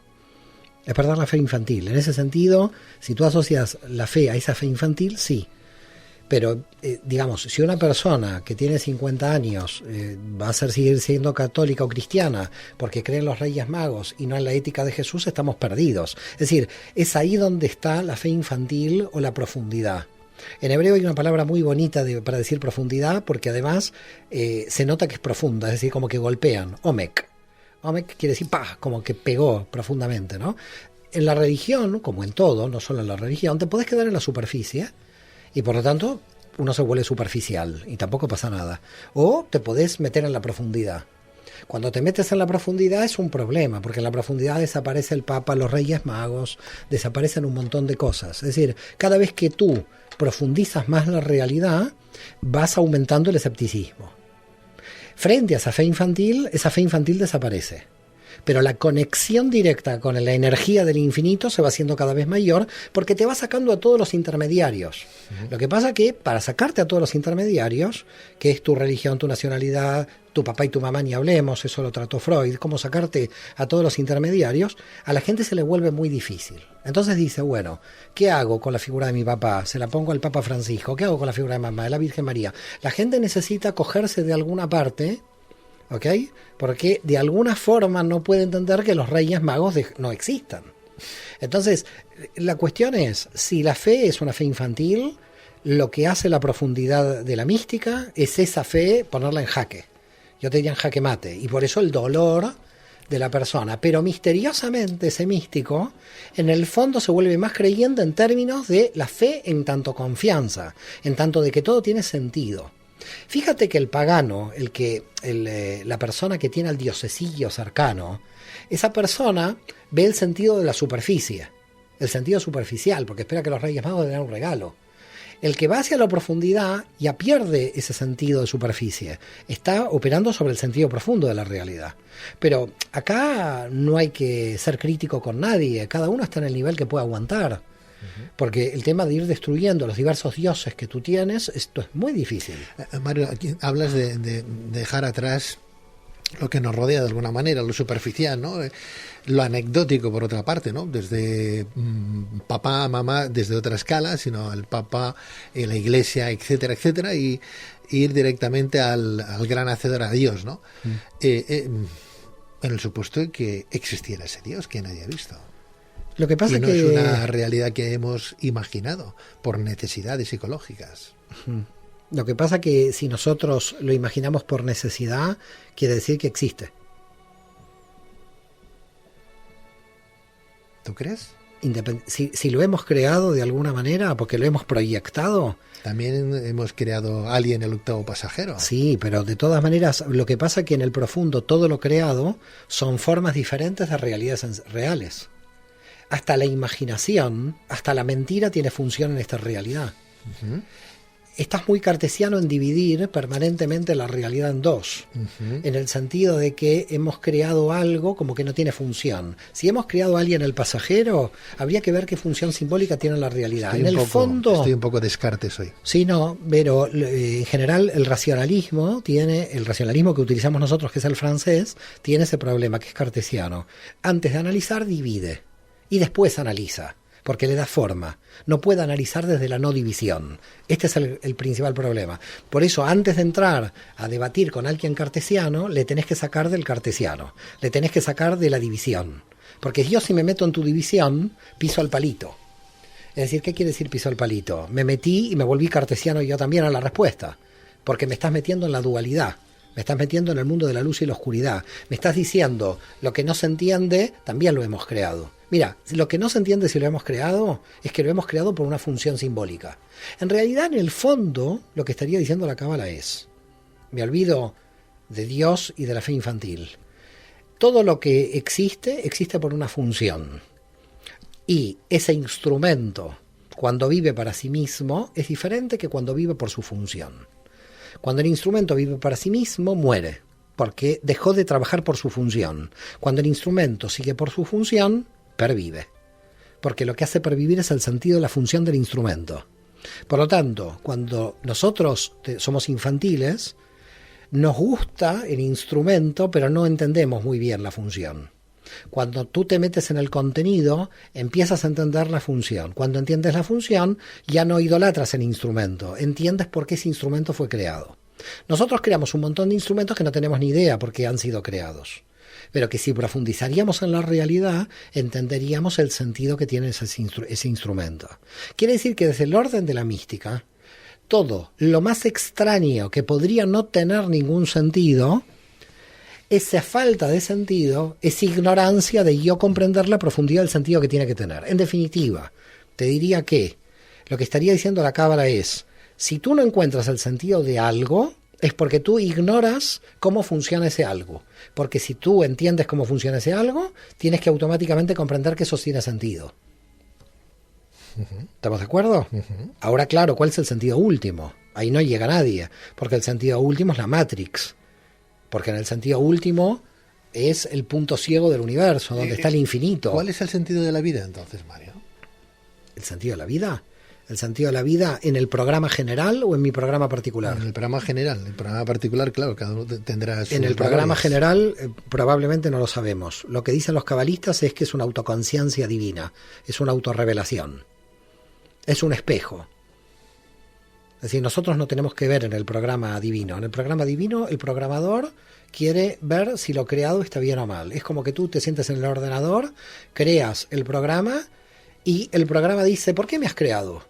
Es perder la fe infantil. En ese sentido, si tú asocias la fe a esa fe infantil, sí. Pero, digamos, si una persona que tiene 50 años va a seguir siendo católica o cristiana porque cree en los Reyes Magos y no en la ética de Jesús, estamos perdidos. Es decir, es ahí donde está la fe infantil o la profundidad. En hebreo hay una palabra muy bonita para decir profundidad, porque además se nota que es profunda, es decir, como que golpean. Omek. Omek quiere decir como que pegó profundamente, ¿no? En la religión, como en todo, no solo en la religión, te podés quedar en la superficie. Y por lo tanto, uno se vuelve superficial y tampoco pasa nada. O te podés meter en la profundidad. Cuando te metes en la profundidad es un problema, porque en la profundidad desaparece el Papa, los Reyes Magos, desaparecen un montón de cosas. Es decir, cada vez que tú profundizas más la realidad, vas aumentando el escepticismo. Frente a esa fe infantil desaparece. Pero la conexión directa con la energía del infinito se va haciendo cada vez mayor porque te va sacando a todos los intermediarios. Lo que pasa que para sacarte a todos los intermediarios, que es tu religión, tu nacionalidad, tu papá y tu mamá ni hablemos, eso lo trató Freud, cómo sacarte a todos los intermediarios, a la gente se le vuelve muy difícil. Entonces dice, bueno, ¿qué hago con la figura de mi papá? Se la pongo al Papa Francisco. ¿Qué hago con la figura de mamá, de la Virgen María? La gente necesita cogerse de alguna parte, ¿ok? Porque de alguna forma no puede entender que los Reyes Magos no existan. Entonces, la cuestión es, si la fe es una fe infantil, lo que hace la profundidad de la mística es esa fe ponerla en jaque. Yo te diría en jaque mate. Y por eso el dolor de la persona. Pero misteriosamente ese místico, en el fondo se vuelve más creyente en términos de la fe en tanto confianza, en tanto de que todo tiene sentido. Fíjate que el pagano, la persona que tiene al diosesillo cercano, esa persona ve el sentido de la superficie, el sentido superficial, porque espera que los Reyes Magos le den un regalo. El que va hacia la profundidad ya pierde ese sentido de superficie, está operando sobre el sentido profundo de la realidad. Pero acá no hay que ser crítico con nadie, cada uno está en el nivel que puede aguantar. Porque el tema de ir destruyendo los diversos dioses que tú tienes, esto es muy difícil. Mario, aquí hablas de dejar atrás lo que nos rodea de alguna manera, lo superficial, ¿no? Lo anecdótico, por otra parte, ¿no? Desde papá, mamá, desde otra escala, sino el papá, la iglesia, etcétera, etcétera, y ir directamente al gran hacedor, a Dios, ¿no? En el supuesto de que existiera ese Dios que nadie ha visto. Lo que pasa y no es una realidad que hemos imaginado por necesidades psicológicas. Lo que pasa que si nosotros lo imaginamos por necesidad, quiere decir que existe. ¿Tú crees? Si lo hemos creado de alguna manera, porque lo hemos proyectado. También hemos creado Alien, el octavo pasajero. Sí, pero de todas maneras, lo que pasa es que en el profundo todo lo creado son formas diferentes de realidades reales. Hasta la imaginación, hasta la mentira tiene función en esta realidad. Estás muy cartesiano en dividir permanentemente la realidad en dos, en el sentido de que hemos creado algo como que no tiene función. Si hemos creado a alguien el pasajero, habría que ver qué función simbólica tiene la realidad. Estoy un poco Descartes hoy. Sí, no, pero en general el racionalismo que utilizamos nosotros, que es el francés, tiene ese problema que es cartesiano. Antes de analizar, divide. Y después analiza, porque le da forma. No puede analizar desde la no división. Este es el principal problema. Por eso, antes de entrar a debatir con alguien cartesiano, le tenés que sacar del cartesiano. Le tenés que sacar de la división. Porque yo, si me meto en tu división, piso al palito. Es decir, ¿qué quiere decir piso al palito? Me metí y me volví cartesiano yo también a la respuesta. Porque me estás metiendo en la dualidad. Me estás metiendo en el mundo de la luz y la oscuridad. Me estás diciendo, lo que no se entiende, también lo hemos creado. Mira, lo que no se entiende si lo hemos creado, es que lo hemos creado por una función simbólica. En realidad, en el fondo, lo que estaría diciendo la Cábala es, me olvido de Dios y de la fe infantil. Todo lo que existe, existe por una función. Y ese instrumento, cuando vive para sí mismo, es diferente que cuando vive por su función. Cuando el instrumento vive para sí mismo, muere, porque dejó de trabajar por su función. Cuando el instrumento sigue por su función, pervive, porque lo que hace pervivir es el sentido de la función del instrumento. Por lo tanto, cuando nosotros somos infantiles, nos gusta el instrumento, pero no entendemos muy bien la función. Cuando tú te metes en el contenido, empiezas a entender la función. Cuando entiendes la función, ya no idolatras el instrumento, entiendes por qué ese instrumento fue creado. Nosotros creamos un montón de instrumentos que no tenemos ni idea por qué han sido creados, pero que si profundizaríamos en la realidad, entenderíamos el sentido que tiene ese instrumento. Quiere decir que desde el orden de la mística, todo lo más extraño que podría no tener ningún sentido, esa falta de sentido es ignorancia de yo comprender la profundidad del sentido que tiene que tener. En definitiva, te diría que lo que estaría diciendo la Cábala es, si tú no encuentras el sentido de algo, es porque tú ignoras cómo funciona ese algo. Porque si tú entiendes cómo funciona ese algo, tienes que automáticamente comprender que eso tiene sentido. ¿Estamos de acuerdo? Ahora, claro, ¿cuál es el sentido último? Ahí no llega nadie, porque el sentido último es la Matrix. Porque en el sentido último es el punto ciego del universo, donde está el infinito. ¿Cuál es el sentido de la vida entonces, Mario? ¿El sentido de la vida? ¿El sentido de la vida en el programa general o en mi programa particular? En el programa general. En el programa particular, claro, cada uno tendrá sus En el programa valores. general probablemente no lo sabemos. Lo que dicen los cabalistas es que es una autoconciencia divina, es una autorrevelación, es un espejo. Es decir, nosotros no tenemos que ver en el programa divino. En el programa divino, el programador quiere ver si lo creado está bien o mal. Es como que tú te sientes en el ordenador, creas el programa y el programa dice, ¿por qué me has creado?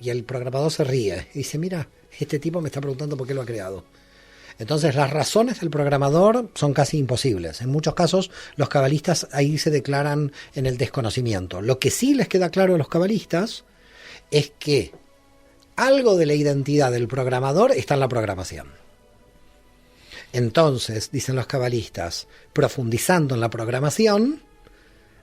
Y el programador se ríe y dice, mira, este tipo me está preguntando por qué lo ha creado. Entonces las razones del programador son casi imposibles. En muchos casos los cabalistas ahí se declaran en el desconocimiento. Lo que sí les queda claro a los cabalistas es que algo de la identidad del programador está en la programación. Entonces, dicen los cabalistas, profundizando en la programación,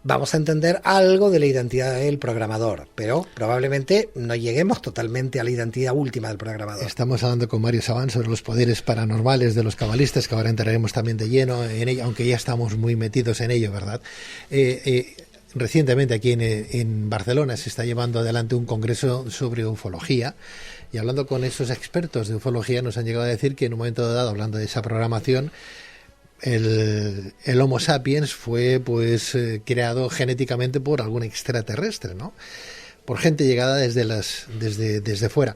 vamos a entender algo de la identidad del programador, pero probablemente no lleguemos totalmente a la identidad última del programador. Estamos hablando con Mario Savant sobre los poderes paranormales de los cabalistas, que ahora entraremos también de lleno en ello, aunque ya estamos muy metidos en ello, ¿verdad? Recientemente aquí en Barcelona se está llevando adelante un congreso sobre ufología, y hablando con esos expertos de ufología nos han llegado a decir que en un momento dado, hablando de esa programación, el Homo sapiens fue creado genéticamente por algún extraterrestre, ¿no? Por gente llegada desde fuera.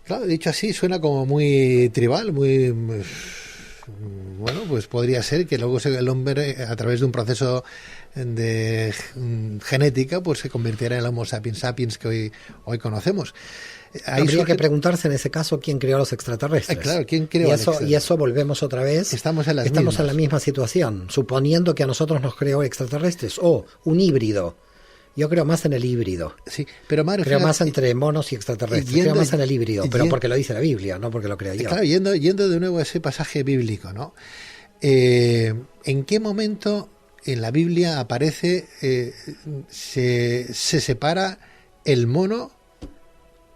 Claro, dicho así, suena como muy tribal, muy... Bueno, pues podría ser que luego el hombre, a través de un proceso de genética, pues se convirtiera en el Homo sapiens sapiens que hoy conocemos. Habría que preguntarse en ese caso quién creó a los extraterrestres. Claro, ¿quién creó a los extraterrestres? Y eso volvemos otra vez. Estamos en la misma situación, suponiendo que a nosotros nos creó extraterrestres o un híbrido. Yo creo más en el híbrido. Sí, pero Mario, creo más entre monos y extraterrestres. Creo más en el híbrido, pero porque lo dice la Biblia, no porque lo crea yo. Claro, yendo de nuevo a ese pasaje bíblico, ¿no? ¿En qué momento en la Biblia aparece, se separa el mono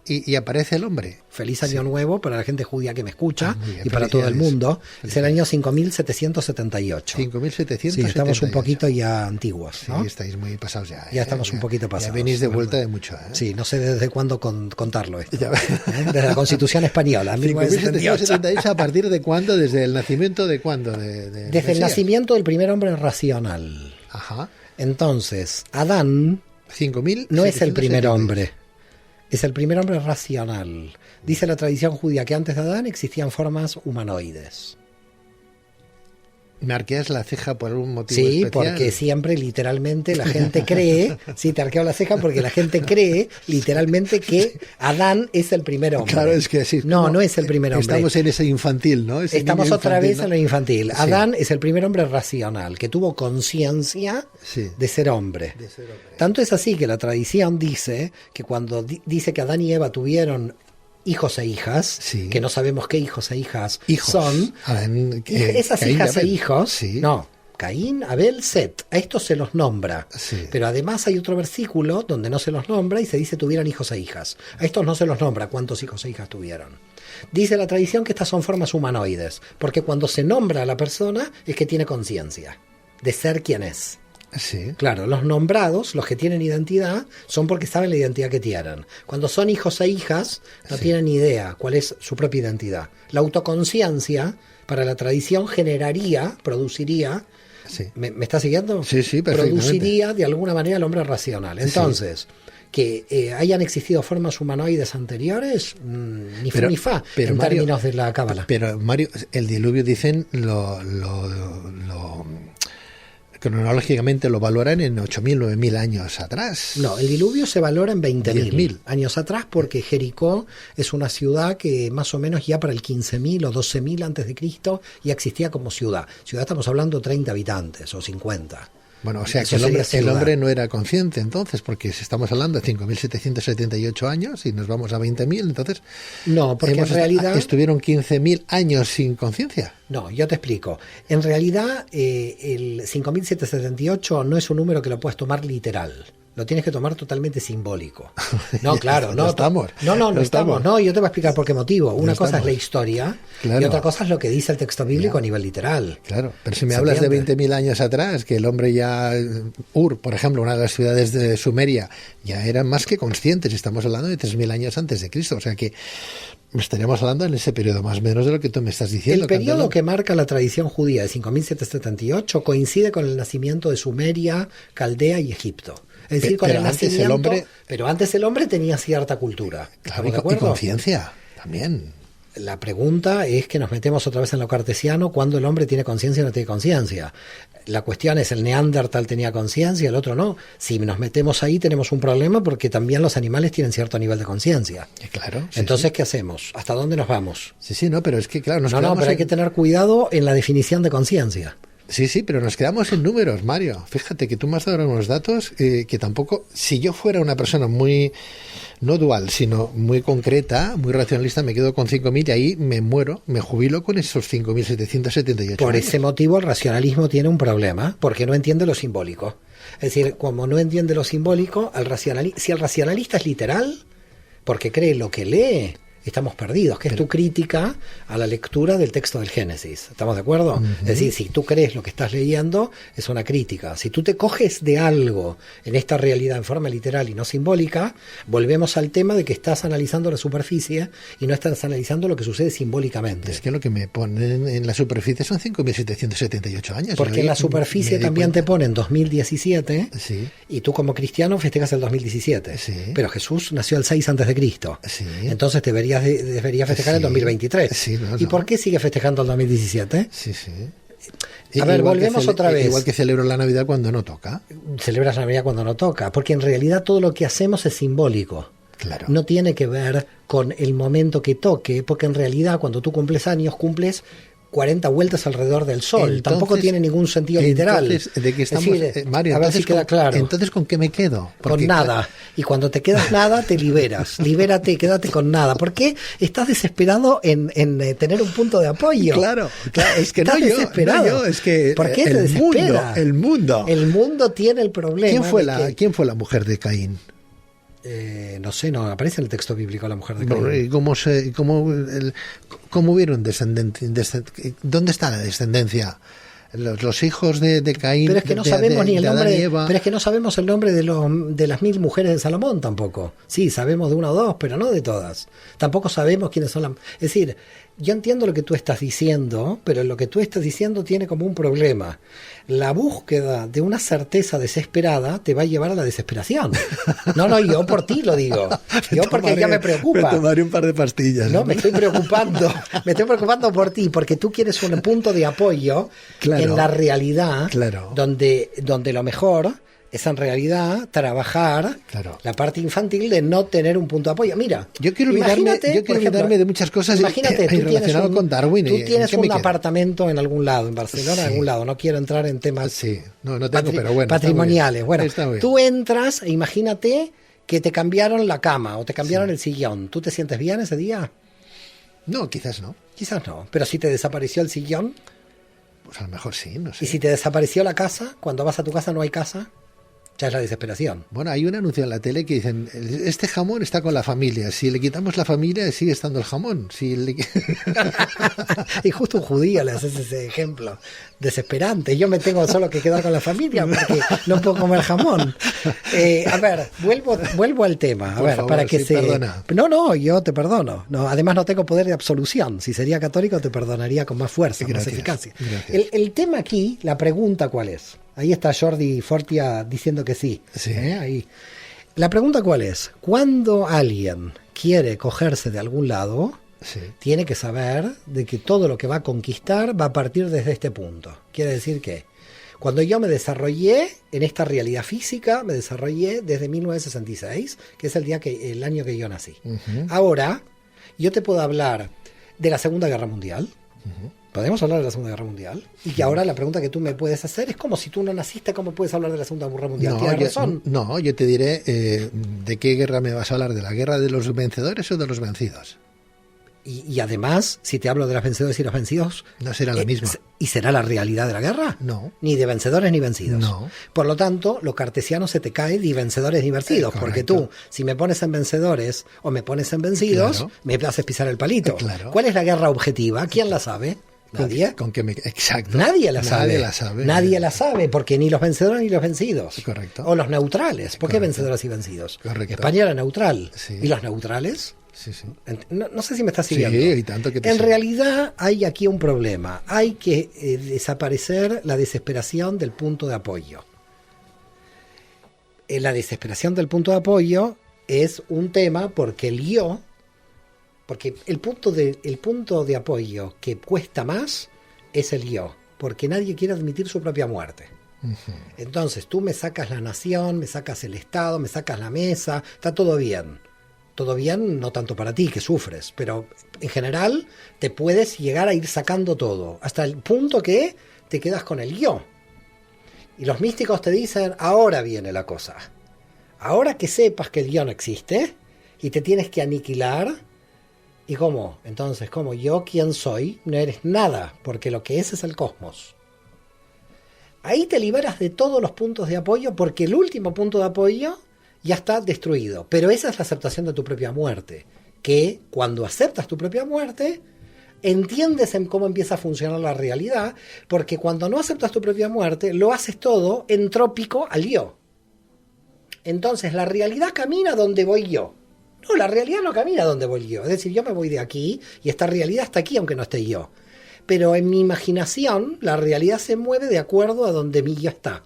y aparece el hombre? Feliz Año Nuevo para la gente judía que me escucha bien, y para todo el mundo. Es el año 5778. 5778. Sí, estamos un poquito ya antiguos, ¿no? Sí, estáis muy pasados ya. Ya estamos un poquito pasados. Ya venís de vuelta de mucho, ¿eh? Sí, no sé desde cuándo contarlo esto. Desde la Constitución Española, 5778. ¿A partir de cuándo? ¿Desde el nacimiento de cuándo? Desde el nacimiento del primer hombre racional. Ajá. Entonces, Adán 5000 no es el primer hombre. Es el primer hombre racional. Dice la tradición judía que antes de Adán existían formas humanoides. ¿Me arqueas la ceja por algún motivo Sí, especial? porque siempre, literalmente, la gente cree... Sí, te arqueo la ceja porque la gente cree, literalmente, que Adán es el primer hombre. Claro, es que sí. No es el primer hombre. Estamos en ese infantil, ¿no? Estamos otra vez en lo infantil. Sí. Adán es el primer hombre racional, que tuvo conciencia de ser hombre. Tanto es así que la tradición dice que cuando dice que Adán y Eva tuvieron hijos e hijas, que no sabemos qué hijos e hijas son, esas Caín, hijas e hijos, no, Caín, Abel, Set, a estos se los nombra, pero además hay otro versículo donde no se los nombra y se dice tuvieron hijos e hijas, a estos no se los nombra cuántos hijos e hijas tuvieron. Dice la tradición que estas son formas humanoides, porque cuando se nombra a la persona es que tiene conciencia de ser quien es. Sí. Claro, los nombrados, los que tienen identidad, son porque saben la identidad que tienen. Cuando son hijos e hijas, no tienen ni idea cuál es su propia identidad. La autoconciencia, para la tradición, produciría... ¿Me está siguiendo? Sí, perfectamente. Produciría de alguna manera el hombre racional. Entonces, que hayan existido formas humanoides anteriores, ni fu ni fa, en Mario, términos de la cábala. Pero, Mario, el diluvio, dicen, cronológicamente lo valoran en 8.000, 9.000 años atrás. No, el diluvio se valora en 20.000 años atrás, porque Jericó es una ciudad que más o menos ya para el 15.000 o 12.000 antes de Cristo ya existía como ciudad. Ciudad estamos hablando de 30 habitantes o 50. Bueno, o sea que el hombre no era consciente entonces, porque si estamos hablando de 5.778 años y nos vamos a 20.000, entonces... No, porque en realidad... ¿Estuvieron 15.000 años sin conciencia? No, yo te explico. En realidad, el 5.778 no es un número que lo puedes tomar literal. Lo tienes que tomar totalmente simbólico. No, claro, no estamos. No estamos. No, yo te voy a explicar por qué motivo. Una cosa es la historia, claro, y otra cosa es lo que dice el texto bíblico a nivel literal. Claro, pero si me hablas de 20.000 años atrás, que el hombre ya, por ejemplo, una de las ciudades de Sumeria, ya eran más que conscientes. Estamos hablando de 3.000 años antes de Cristo, o sea que estaríamos hablando en ese periodo más o menos de lo que tú me estás diciendo. El periodo que marca la tradición judía de 5.778 coincide con el nacimiento de Sumeria, Caldea y Egipto. Es decir, con el nacimiento, pero antes el hombre tenía cierta cultura. Claro, y conciencia también. La pregunta es que nos metemos otra vez en lo cartesiano, cuando el hombre tiene conciencia o no tiene conciencia. La cuestión es, el Neandertal tenía conciencia, el otro no. Si nos metemos ahí tenemos un problema, porque también los animales tienen cierto nivel de conciencia. Claro. Entonces, ¿qué hacemos? ¿Hasta dónde nos vamos? Sí, no, pero es que claro... pero hay que tener cuidado en la definición de conciencia. Sí, pero nos quedamos en números, Mario. Fíjate que tú me has dado unos datos que tampoco... Si yo fuera una persona muy... no dual, sino muy concreta, muy racionalista, me quedo con 5.000 y ahí me muero, me jubilo con esos 5.778. Por ese motivo el racionalismo tiene un problema, porque no entiende lo simbólico. Es decir, como no entiende lo simbólico, si el racionalista es literal, porque cree lo que lee, estamos perdidos, que es tu crítica a la lectura del texto del Génesis. ¿Estamos de acuerdo? Uh-huh. Es decir, si tú crees lo que estás leyendo, es una crítica. Si tú te coges de algo en esta realidad en forma literal y no simbólica, volvemos al tema de que estás analizando la superficie y no estás analizando lo que sucede simbólicamente. Es que lo que me ponen en la superficie son 5.778 años. Porque en la superficie también te ponen 2017, sí, y tú como cristiano festejas el 2017. Sí. Pero Jesús nació el 6 a.C. Sí. Entonces debería festejar el 2023. Sí, ¿Y por qué sigue festejando el 2017? Sí. A ver, volvemos otra vez. Igual que celebro la Navidad cuando no toca. Celebras la Navidad cuando no toca, porque en realidad todo lo que hacemos es simbólico. Claro. No tiene que ver con el momento que toque, porque en realidad cuando tú cumples años, cumples 40 vueltas alrededor del sol. Entonces, tampoco tiene ningún sentido literal. ¿De qué estamos, es decir, Mario? A ver si queda claro. Entonces, ¿con qué me quedo? Con nada. Y cuando te quedas nada, te liberas. Libérate, quédate con nada. ¿Por qué estás desesperado en tener un punto de apoyo? Claro, es que estás desesperado. Es que ¿por qué te desesperas? El mundo tiene el problema. ¿Quién fue la mujer de Caín? No sé, no aparece en el texto bíblico la mujer de Caín. ¿Cómo hubieron descendencia? ¿Dónde está la descendencia? Los hijos de Caín. Pero es que no sabemos ni el nombre. Pero es que no sabemos el nombre de las 1000 mujeres de Salomón tampoco. Sí, sabemos de una o dos, pero no de todas. Tampoco sabemos quiénes son las. Es decir, yo entiendo lo que tú estás diciendo, pero lo que tú estás diciendo tiene como un problema. La búsqueda de una certeza desesperada te va a llevar a la desesperación. No, yo por ti lo digo. Yo porque ya me preocupa. Me tomaré un par de pastillas. No, me estoy preocupando. Me estoy preocupando por ti, porque tú quieres un punto de apoyo en la realidad, donde lo mejor es en realidad trabajar la parte infantil de no tener un punto de apoyo. Mira, yo quiero olvidarme de muchas cosas. Imagínate, tú relacionado con Darwin. Tú tienes un apartamento en algún lado, en Barcelona, en algún lado. No quiero entrar en temas no tengo, pero bueno, patrimoniales. Bueno, tú entras e imagínate que te cambiaron la cama o te cambiaron el sillón. ¿Tú te sientes bien ese día? No, quizás no. Quizás no. Pero si te desapareció el sillón. Pues a lo mejor sí, no sé. ¿Y si te desapareció la casa? Cuando vas a tu casa no hay casa. Ya es la desesperación. Bueno, hay un anuncio en la tele que dicen, este jamón está con la familia, si le quitamos la familia sigue estando el jamón. Y justo un judío le haces ese ejemplo desesperante. Yo me tengo solo que quedar con la familia porque no puedo comer jamón. A ver, vuelvo al tema. Por favor, para que perdona. No, yo te perdono. No, además no tengo poder de absolución. Si sería católico te perdonaría con más fuerza, más eficacia. El tema aquí, la pregunta, ¿cuál es? Ahí está Jordi Fortia diciendo que sí. Ahí. La pregunta ¿cuál es? Cuando alguien quiere cogerse de algún lado, tiene que saber de que todo lo que va a conquistar va a partir desde este punto. Quiere decir que cuando yo me desarrollé en esta realidad física, me desarrollé desde 1966, que es el año que yo nací. Uh-huh. Ahora, yo te puedo hablar de la Segunda Guerra Mundial. Uh-huh. Podemos hablar de la Segunda Guerra Mundial. Y que ahora la pregunta que tú me puedes hacer es como si tú no naciste, ¿cómo puedes hablar de la Segunda Guerra Mundial? ¿Tienes razón? No, yo te diré ¿de qué guerra me vas a hablar? ¿De la guerra de los vencedores o de los vencidos? Y además, si te hablo de los vencedores y los vencidos... No será la misma. ¿Y será la realidad de la guerra? No. Ni de vencedores ni vencidos. No. Por lo tanto, lo cartesiano se te cae ni vencedores ni vencidos. Porque tú, si me pones en vencedores o me pones en vencidos, claro, me haces pisar el palito. Claro. ¿Cuál es la guerra objetiva? ¿Quién la sabe? ¿Nadie? Exacto. Nadie la sabe. Nadie la sabe, porque ni los vencedores ni los vencidos. Correcto. O los neutrales. ¿Por qué vencedores y vencidos? Correcto. España era neutral. Sí. ¿Y los neutrales? Sí, sí. No sé si me estás siguiendo. Sí, y tanto que te En sigo. realidad hay aquí un problema. Hay que desaparecer la desesperación del punto de apoyo. La desesperación del punto de apoyo es un tema porque el yo... Porque el punto de apoyo que cuesta más es el yo, porque nadie quiere admitir su propia muerte. Uh-huh. Entonces tú me sacas la nación, me sacas el Estado, me sacas la mesa, está todo bien. Todo bien, no tanto para ti, que sufres, pero en general te puedes llegar a ir sacando todo, hasta el punto que te quedas con el yo. Y los místicos te dicen, ahora viene la cosa. Ahora que sepas que el yo no existe y te tienes que aniquilar... ¿Y cómo? Entonces, ¿cómo? Yo, ¿quién soy? No eres nada, porque lo que es el cosmos. Ahí te liberas de todos los puntos de apoyo, porque el último punto de apoyo ya está destruido. Pero esa es la aceptación de tu propia muerte, que cuando aceptas tu propia muerte, entiendes en cómo empieza a funcionar la realidad, porque cuando no aceptas tu propia muerte, lo haces todo entrópico al yo. Entonces, la realidad camina donde voy yo. No, la realidad no camina donde voy yo. Es decir, yo me voy de aquí y esta realidad está aquí aunque no esté yo. Pero en mi imaginación la realidad se mueve de acuerdo a donde mi yo está.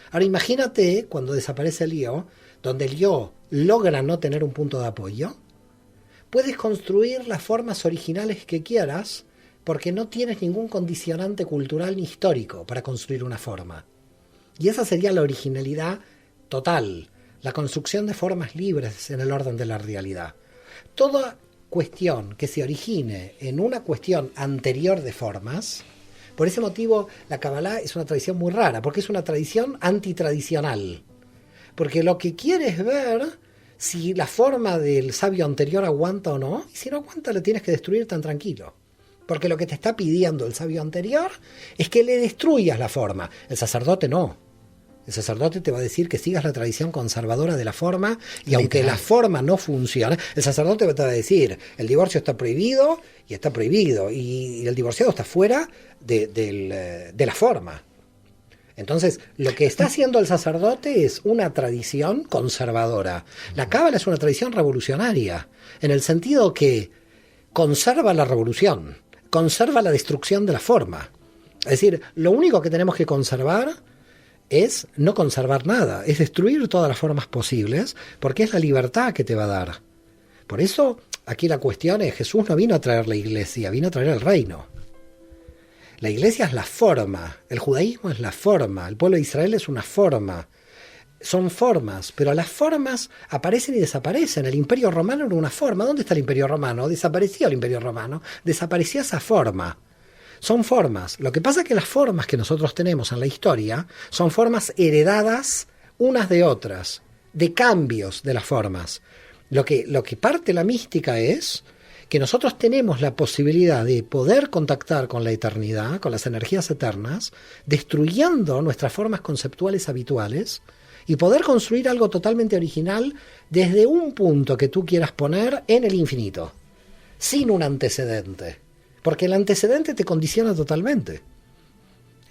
Ahora imagínate cuando desaparece el yo, donde el yo logra no tener un punto de apoyo. Puedes construir las formas originales que quieras porque no tienes ningún condicionante cultural ni histórico para construir una forma. Y esa sería la originalidad total. La construcción de formas libres en el orden de la realidad. Toda cuestión que se origine en una cuestión anterior de formas, por ese motivo la Kabbalah es una tradición muy rara, porque es una tradición antitradicional. Porque lo que quiere es ver si la forma del sabio anterior aguanta o no, y si no aguanta le tienes que destruir tan tranquilo. Porque lo que te está pidiendo el sabio anterior es que le destruyas la forma. El sacerdote no. El sacerdote te va a decir que sigas la tradición conservadora de la forma y aunque la forma no funcione, el sacerdote te va a decir el divorcio está prohibido y el divorciado está fuera de la forma. Entonces, lo que está haciendo el sacerdote es una tradición conservadora. La Cábala es una tradición revolucionaria, en el sentido que conserva la revolución, conserva la destrucción de la forma. Es decir, lo único que tenemos que conservar es no conservar nada, es destruir todas las formas posibles, porque es la libertad que te va a dar. Por eso, aquí la cuestión es, Jesús no vino a traer la iglesia, vino a traer el reino. La iglesia es la forma, el judaísmo es la forma, el pueblo de Israel es una forma. Son formas, pero las formas aparecen y desaparecen. El Imperio Romano era una forma. ¿Dónde está el Imperio Romano? Desapareció el Imperio Romano, desapareció esa forma. Son formas. Lo que pasa es que las formas que nosotros tenemos en la historia son formas heredadas unas de otras, de cambios de las formas. Lo que parte la mística es que nosotros tenemos la posibilidad de poder contactar con la eternidad, con las energías eternas, destruyendo nuestras formas conceptuales habituales y poder construir algo totalmente original desde un punto que tú quieras poner en el infinito, sin un antecedente. Porque el antecedente te condiciona totalmente.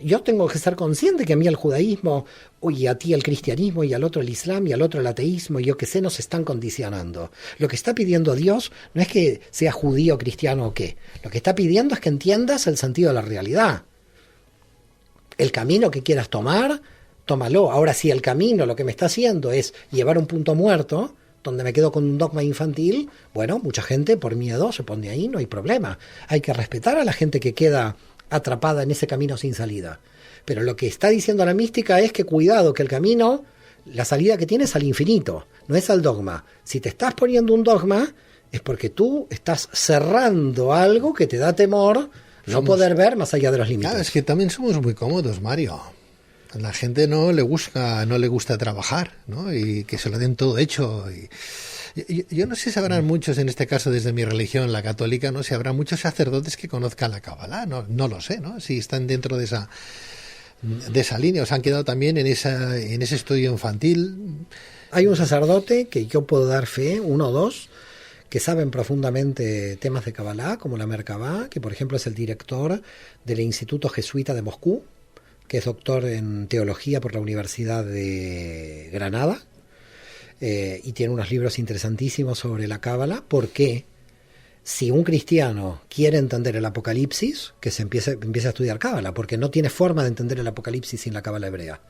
Yo tengo que ser consciente que a mí el judaísmo, y a ti el cristianismo, y al otro el islam, y al otro el ateísmo, y yo que sé, nos están condicionando. Lo que está pidiendo Dios no es que sea judío, cristiano o qué. Lo que está pidiendo es que entiendas el sentido de la realidad. El camino que quieras tomar, tómalo. Ahora, si el camino lo que me está haciendo es llevar un punto muerto, donde me quedo con un dogma infantil, bueno, mucha gente por miedo se pone ahí, no hay problema. Hay que respetar a la gente que queda atrapada en ese camino sin salida. Pero lo que está diciendo la mística es que cuidado, que el camino, la salida que tiene es al infinito, no es al dogma. Si te estás poniendo un dogma, es porque tú estás cerrando algo que te da temor No poder ver más allá de los límites. Claro, es que también somos muy cómodos, Mario. A la gente no le gusta trabajar, ¿no? Y que se lo den todo hecho. Yo no sé si habrán muchos, en este caso desde mi religión, la católica, ¿no? Si habrá muchos sacerdotes que conozcan la Kabbalah, no lo sé, ¿no? Si están dentro de esa línea, o se han quedado también en ese estudio infantil. Hay un sacerdote que yo puedo dar fe, uno o dos, que saben profundamente temas de Kabbalah, como la Merkabah, que por ejemplo es el director del Instituto Jesuita de Moscú, que es doctor en teología por la Universidad de Granada, y tiene unos libros interesantísimos sobre la Cábala, porque si un cristiano quiere entender el Apocalipsis, que se empiece a estudiar Cábala, porque no tiene forma de entender el Apocalipsis sin la Cábala hebrea.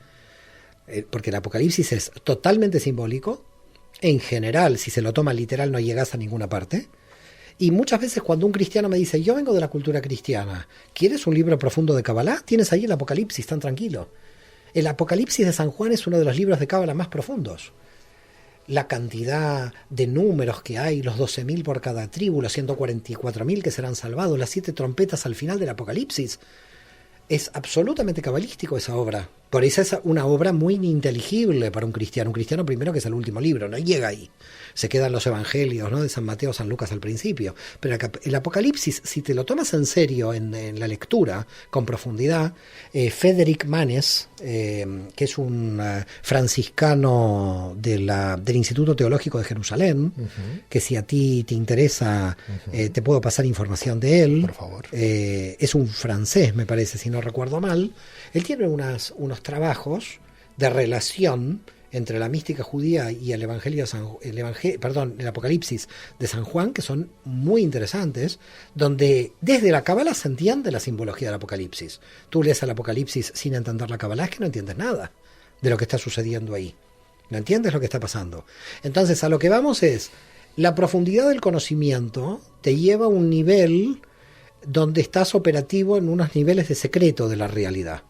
Porque el Apocalipsis es totalmente simbólico, en general, si se lo toma literal no llegas a ninguna parte. Y muchas veces cuando un cristiano me dice, yo vengo de la cultura cristiana, ¿quieres un libro profundo de Kabbalah? Tienes ahí el Apocalipsis, tan tranquilo. El Apocalipsis de San Juan es uno de los libros de Kabbalah más profundos. La cantidad de números que hay, los 12.000 por cada tribu, los 144.000 que serán salvados, las 7 trompetas al final del Apocalipsis. Es absolutamente cabalístico esa obra. Por eso es una obra muy ininteligible para un cristiano. Un cristiano primero que es el último libro, no llega ahí. Se quedan los evangelios, ¿no? De San Mateo, San Lucas al principio. Pero el Apocalipsis, si te lo tomas en serio en la lectura, con profundidad, Frederick Manes, que es un franciscano del Instituto Teológico de Jerusalén, que si a ti te interesa, te puedo pasar información de él. Por favor. Es un francés, me parece, si no recuerdo mal. Él tiene unos trabajos de relación entre la mística judía y el Apocalipsis de San Juan, que son muy interesantes, donde desde la Cábala se entiende la simbología del Apocalipsis. Tú lees el Apocalipsis sin entender la Cábala, es que no entiendes nada de lo que está sucediendo ahí. No entiendes lo que está pasando. Entonces, a lo que vamos es, la profundidad del conocimiento te lleva a un nivel donde estás operativo en unos niveles de secreto de la realidad.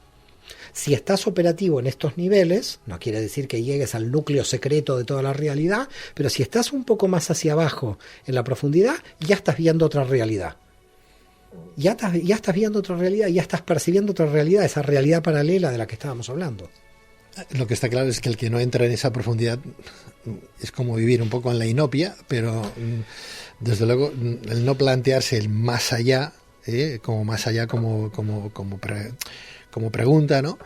Si estás operativo en estos niveles, no quiere decir que llegues al núcleo secreto de toda la realidad, pero si estás un poco más hacia abajo en la profundidad, ya estás viendo otra realidad. Ya estás viendo otra realidad, ya estás percibiendo otra realidad, esa realidad paralela de la que estábamos hablando. Lo que está claro es que el que no entra en esa profundidad es como vivir un poco en la inopia, pero desde luego el no plantearse el más allá, como más allá como pregunta, ¿no?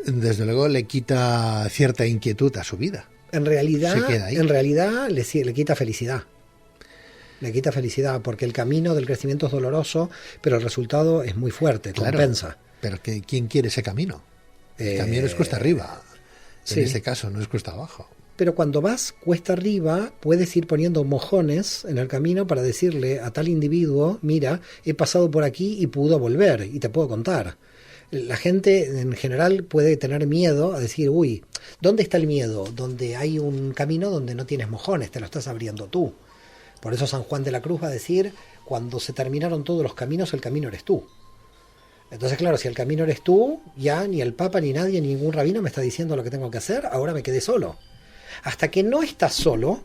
Desde luego le quita cierta inquietud a su vida. En realidad le quita felicidad. Le quita felicidad porque el camino del crecimiento es doloroso, pero el resultado es muy fuerte, compensa. Pero ¿quién quiere ese camino? El camino es cuesta arriba. En este caso no es cuesta abajo. Pero cuando vas cuesta arriba, puedes ir poniendo mojones en el camino para decirle a tal individuo, mira, he pasado por aquí y pudo volver, y te puedo contar. La gente en general puede tener miedo a decir, uy, ¿dónde está el miedo? Donde hay un camino donde no tienes mojones, te lo estás abriendo tú. Por eso San Juan de la Cruz va a decir, cuando se terminaron todos los caminos, el camino eres tú. Entonces, claro, si el camino eres tú, ya ni el Papa, ni nadie, ni ningún rabino me está diciendo lo que tengo que hacer, ahora me quedé solo. Hasta que no estás solo,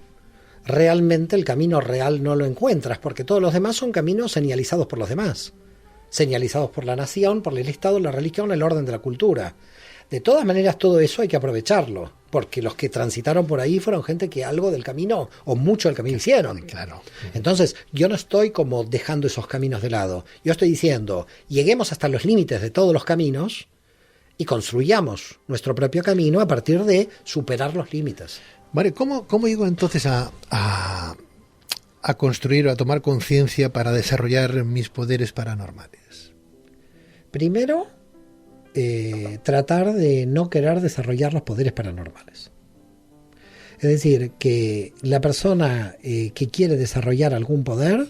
realmente el camino real no lo encuentras, porque todos los demás son caminos señalizados por los demás. Señalizados por la nación, por el Estado, la religión, el orden de la cultura. De todas maneras, todo eso hay que aprovecharlo, porque los que transitaron por ahí fueron gente que algo del camino, o mucho del camino hicieron. Claro. Entonces, yo no estoy como dejando esos caminos de lado. Yo estoy diciendo, lleguemos hasta los límites de todos los caminos y construyamos nuestro propio camino a partir de superar los límites. Vale, ¿cómo llego entonces a construir o a tomar conciencia para desarrollar mis poderes paranormales? Primero, tratar de no querer desarrollar los poderes paranormales. Es decir, que la persona que quiere desarrollar algún poder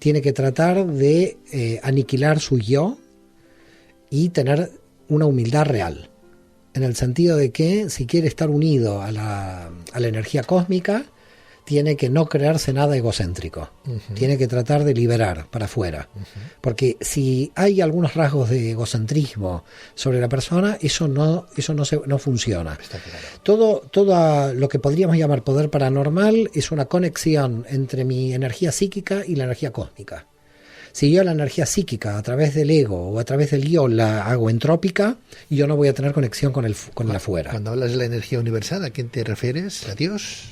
tiene que tratar de aniquilar su yo y tener una humildad real. En el sentido de que si quiere estar unido a la energía cósmica, tiene que no creerse nada egocéntrico. Tiene que tratar de liberar para afuera. Porque si hay algunos rasgos de egocentrismo sobre la persona, eso no funciona. Todo lo que podríamos llamar poder paranormal es una conexión entre mi energía psíquica y la energía cósmica. Si yo la energía psíquica a través del ego o a través del yo la hago entrópica, yo no voy a tener conexión con el afuera. Cuando hablas de la energía universal, ¿a quién te refieres? ¿A Dios?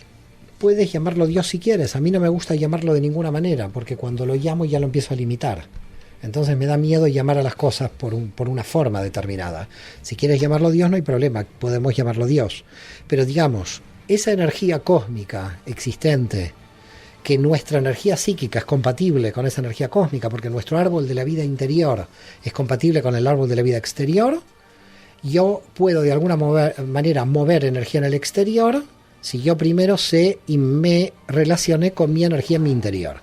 Puedes llamarlo Dios si quieres. A mí no me gusta llamarlo de ninguna manera, porque cuando lo llamo ya lo empiezo a limitar. Entonces me da miedo llamar a las cosas por una forma determinada. Si quieres llamarlo Dios no hay problema, podemos llamarlo Dios. Pero digamos, esa energía cósmica existente, que nuestra energía psíquica es compatible con esa energía cósmica, porque nuestro árbol de la vida interior es compatible con el árbol de la vida exterior, yo puedo de alguna manera mover energía en el exterior si yo primero sé y me relacioné con mi energía en mi interior.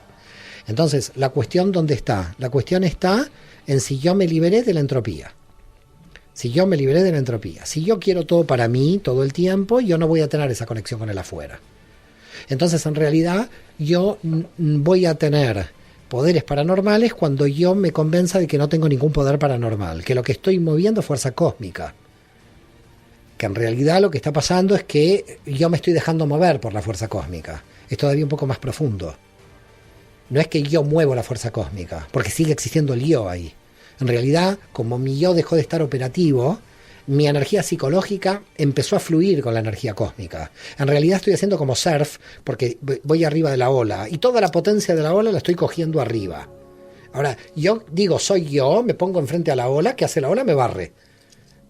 Entonces, ¿la cuestión dónde está? La cuestión está en si yo me liberé de la entropía. Si yo me liberé de la entropía. Si yo quiero todo para mí todo el tiempo, yo no voy a tener esa conexión con el afuera. Entonces, en realidad, yo voy a tener poderes paranormales cuando yo me convenza de que no tengo ningún poder paranormal, que lo que estoy moviendo es fuerza cósmica. Que en realidad lo que está pasando es que yo me estoy dejando mover por la fuerza cósmica. Es todavía un poco más profundo. No es que yo muevo la fuerza cósmica, porque sigue existiendo el yo ahí. En realidad, como mi yo dejó de estar operativo, mi energía psicológica empezó a fluir con la energía cósmica. En realidad estoy haciendo como surf, porque voy arriba de la ola, y toda la potencia de la ola la estoy cogiendo arriba. Ahora, yo digo, soy yo, me pongo enfrente a la ola, ¿qué hace la ola? Me barre,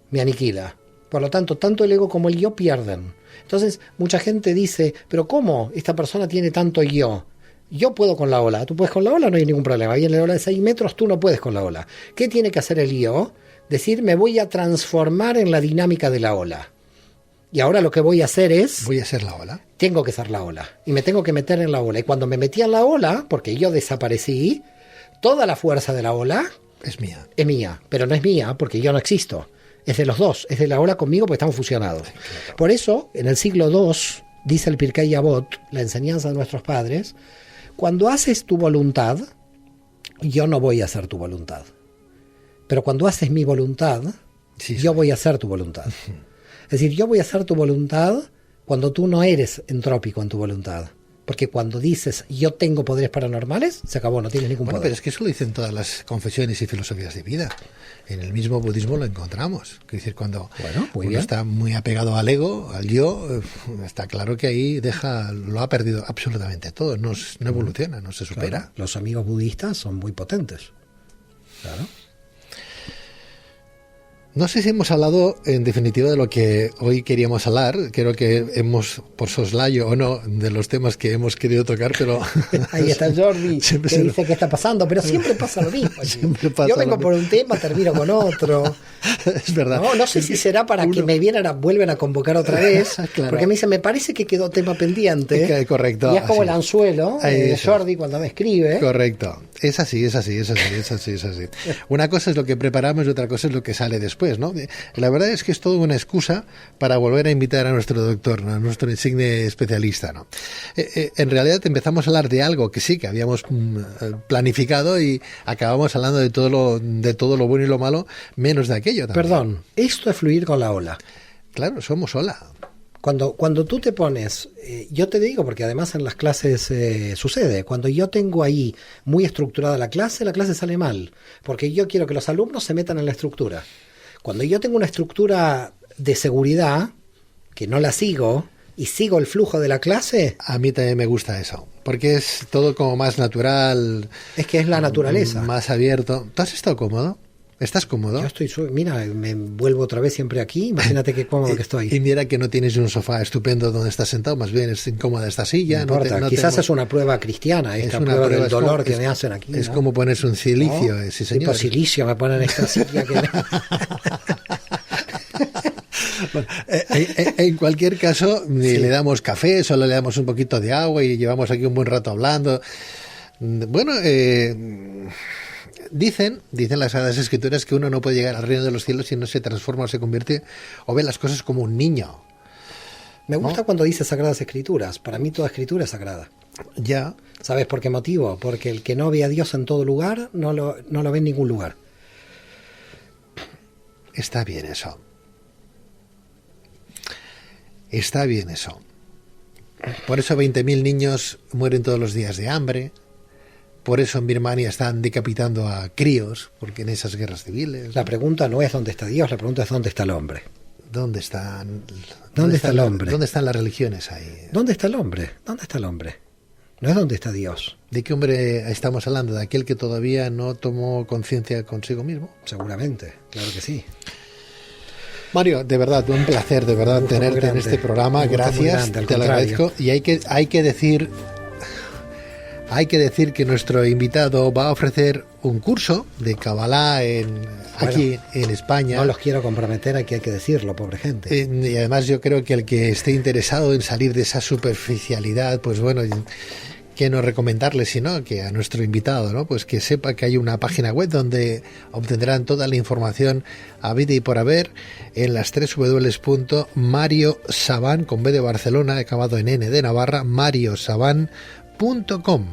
me aniquila. Por lo tanto, tanto el ego como el yo pierden. Entonces, mucha gente dice, ¿pero cómo esta persona tiene tanto yo? Yo puedo con la ola, tú puedes con la ola, no hay ningún problema. Viene la ola de 6 metros, tú no puedes con la ola. ¿Qué tiene que hacer el yo? Decir, me voy a transformar en la dinámica de la ola. Y ahora lo que voy a hacer es... Voy a ser la ola. Tengo que ser la ola. Y me tengo que meter en la ola. Y cuando me metí en la ola, porque yo desaparecí, toda la fuerza de la ola... Es mía. Es mía, pero no es mía porque yo no existo. Es de los dos, es de la ola conmigo porque estamos fusionados. Sí, claro. Por eso, en el siglo II, dice el Pirkei Avot, la enseñanza de nuestros padres, cuando haces tu voluntad, yo no voy a hacer tu voluntad. Pero cuando haces mi voluntad, yo voy a hacer tu voluntad. Es decir, yo voy a hacer tu voluntad cuando tú no eres entrópico en tu voluntad. Porque cuando dices, yo tengo poderes paranormales, se acabó, no tienes ningún poder. Pero es que eso lo dicen todas las confesiones y filosofías de vida. En el mismo budismo lo encontramos. Es decir, cuando uno está muy apegado al ego, al yo, está claro que ahí lo ha perdido absolutamente todo. No evoluciona, no se supera. Claro, los amigos budistas son muy potentes. Claro. No sé si hemos hablado en definitiva de lo que hoy queríamos hablar. Creo que hemos, por soslayo o no, de los temas que hemos querido tocar, pero... Ahí está Jordi, que dice que está pasando, pero siempre pasa lo mismo. Yo vengo por un tema, termino con otro. Es verdad. No sé si será para que me vuelvan a convocar otra vez, claro. Porque me dice, me parece que quedó tema pendiente. Correcto. Y es como el anzuelo de Jordi cuando me escribe. Correcto. Es así. Una cosa es lo que preparamos y otra cosa es lo que sale después, ¿no? La verdad es que es toda una excusa para volver a invitar a nuestro doctor, ¿no? A nuestro insigne especialista, ¿no? En realidad empezamos a hablar de algo que sí, que habíamos planificado y acabamos hablando de todo lo bueno y lo malo, menos de aquello también. Perdón, esto es fluir con la ola. Claro, somos ola. Cuando tú te pones, yo te digo, porque además en las clases sucede, cuando yo tengo ahí muy estructurada la clase sale mal, porque yo quiero que los alumnos se metan en la estructura. Cuando yo tengo una estructura de seguridad, que no la sigo, y sigo el flujo de la clase... A mí también me gusta eso, porque es todo como más natural. Es que es la naturaleza. Más abierto. ¿Tú has estado cómodo? ¿Estás cómodo? Yo estoy... Mira, me vuelvo otra vez siempre aquí. Imagínate qué cómodo que estoy. Y mira que no tienes un sofá estupendo donde estás sentado, más bien es incómoda esta silla. No importa, quizás es una prueba cristiana, esta prueba del dolor que me hacen aquí. Es como ponerse un silicio, ¿no? Sí, señor. Tipo silicio me ponen esta silla que... Bueno, en cualquier caso, le damos café, solo le damos un poquito de agua y llevamos aquí un buen rato hablando. Bueno, dicen las Sagradas Escrituras que uno no puede llegar al reino de los cielos si no se transforma o se convierte o ve las cosas como un niño. Me gusta cuando dice Sagradas Escrituras. Para mí toda escritura es sagrada. Ya. ¿Sabes por qué motivo? Porque el que no ve a Dios en todo lugar, no lo ve en ningún lugar. Está bien eso. Está bien eso. Por eso 20.000 niños mueren todos los días de hambre. por eso en Birmania están decapitando a críos, porque en esas guerras civiles. La pregunta no es dónde está Dios, la pregunta es dónde está el hombre. ¿Dónde están? ¿Dónde está el hombre? ¿Dónde están las religiones ahí? ¿Dónde está el hombre? ¿Dónde está el hombre? No es dónde está Dios. ¿De qué hombre estamos hablando? ¿De aquel que todavía no tomó conciencia consigo mismo? Seguramente, claro que sí. Mario, de verdad, un placer de verdad tenerte en este programa. Gracias, te lo agradezco. Y hay que decir que nuestro invitado va a ofrecer un curso de Kabbalah aquí en España. No los quiero comprometer, aquí hay que decirlo, pobre gente. Y además yo creo que el que esté interesado en salir de esa superficialidad, pues bueno, que no recomendarle, sino que a nuestro invitado, ¿no? Pues que sepa que hay una página web donde obtendrán toda la información habida y por haber en las www.mariosaban, con B de Barcelona, acabado en N de Navarra, mariosaban.com.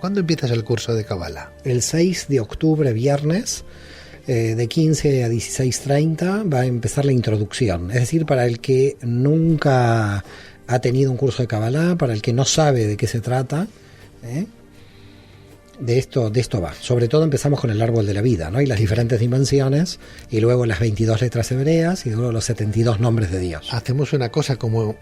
¿Cuándo empiezas el curso de Kabbalah? El 6 de octubre, viernes, de 15 a 16:30 va a empezar la introducción. Es decir, para el que nunca ha tenido un curso de Kabbalah, para el que no sabe de qué se trata, de esto va. Sobre todo empezamos con el árbol de la vida, ¿no? Y las diferentes dimensiones, y luego las 22 letras hebreas, y luego los 72 nombres de Dios. Hacemos una cosa como...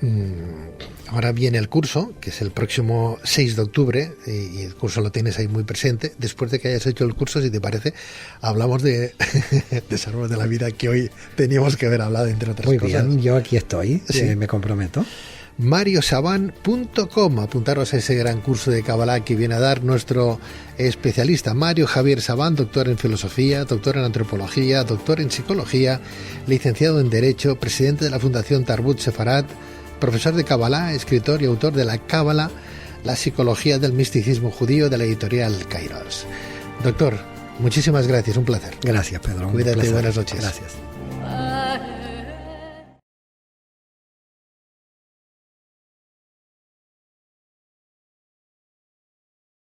ahora viene el curso, que es el próximo 6 de octubre, y el curso lo tienes ahí muy presente. Después de que hayas hecho el curso, si te parece, hablamos de ese árbol de la vida que hoy teníamos que haber hablado, entre otras cosas. Muy bien, yo aquí estoy, sí. Me comprometo. mariosaban.com, apuntaros a ese gran curso de Kabbalah que viene a dar nuestro especialista Mario Javier Saban, doctor en filosofía, doctor en antropología, doctor en psicología, licenciado en derecho, presidente de la Fundación Tarbut Sefarad, profesor de Kabbalah, escritor y autor de la Kabbalah, la psicología del misticismo judío, de la editorial Kairos. Doctor, muchísimas gracias, un placer. Gracias, Pedro. Cuídate, buenas noches. Gracias.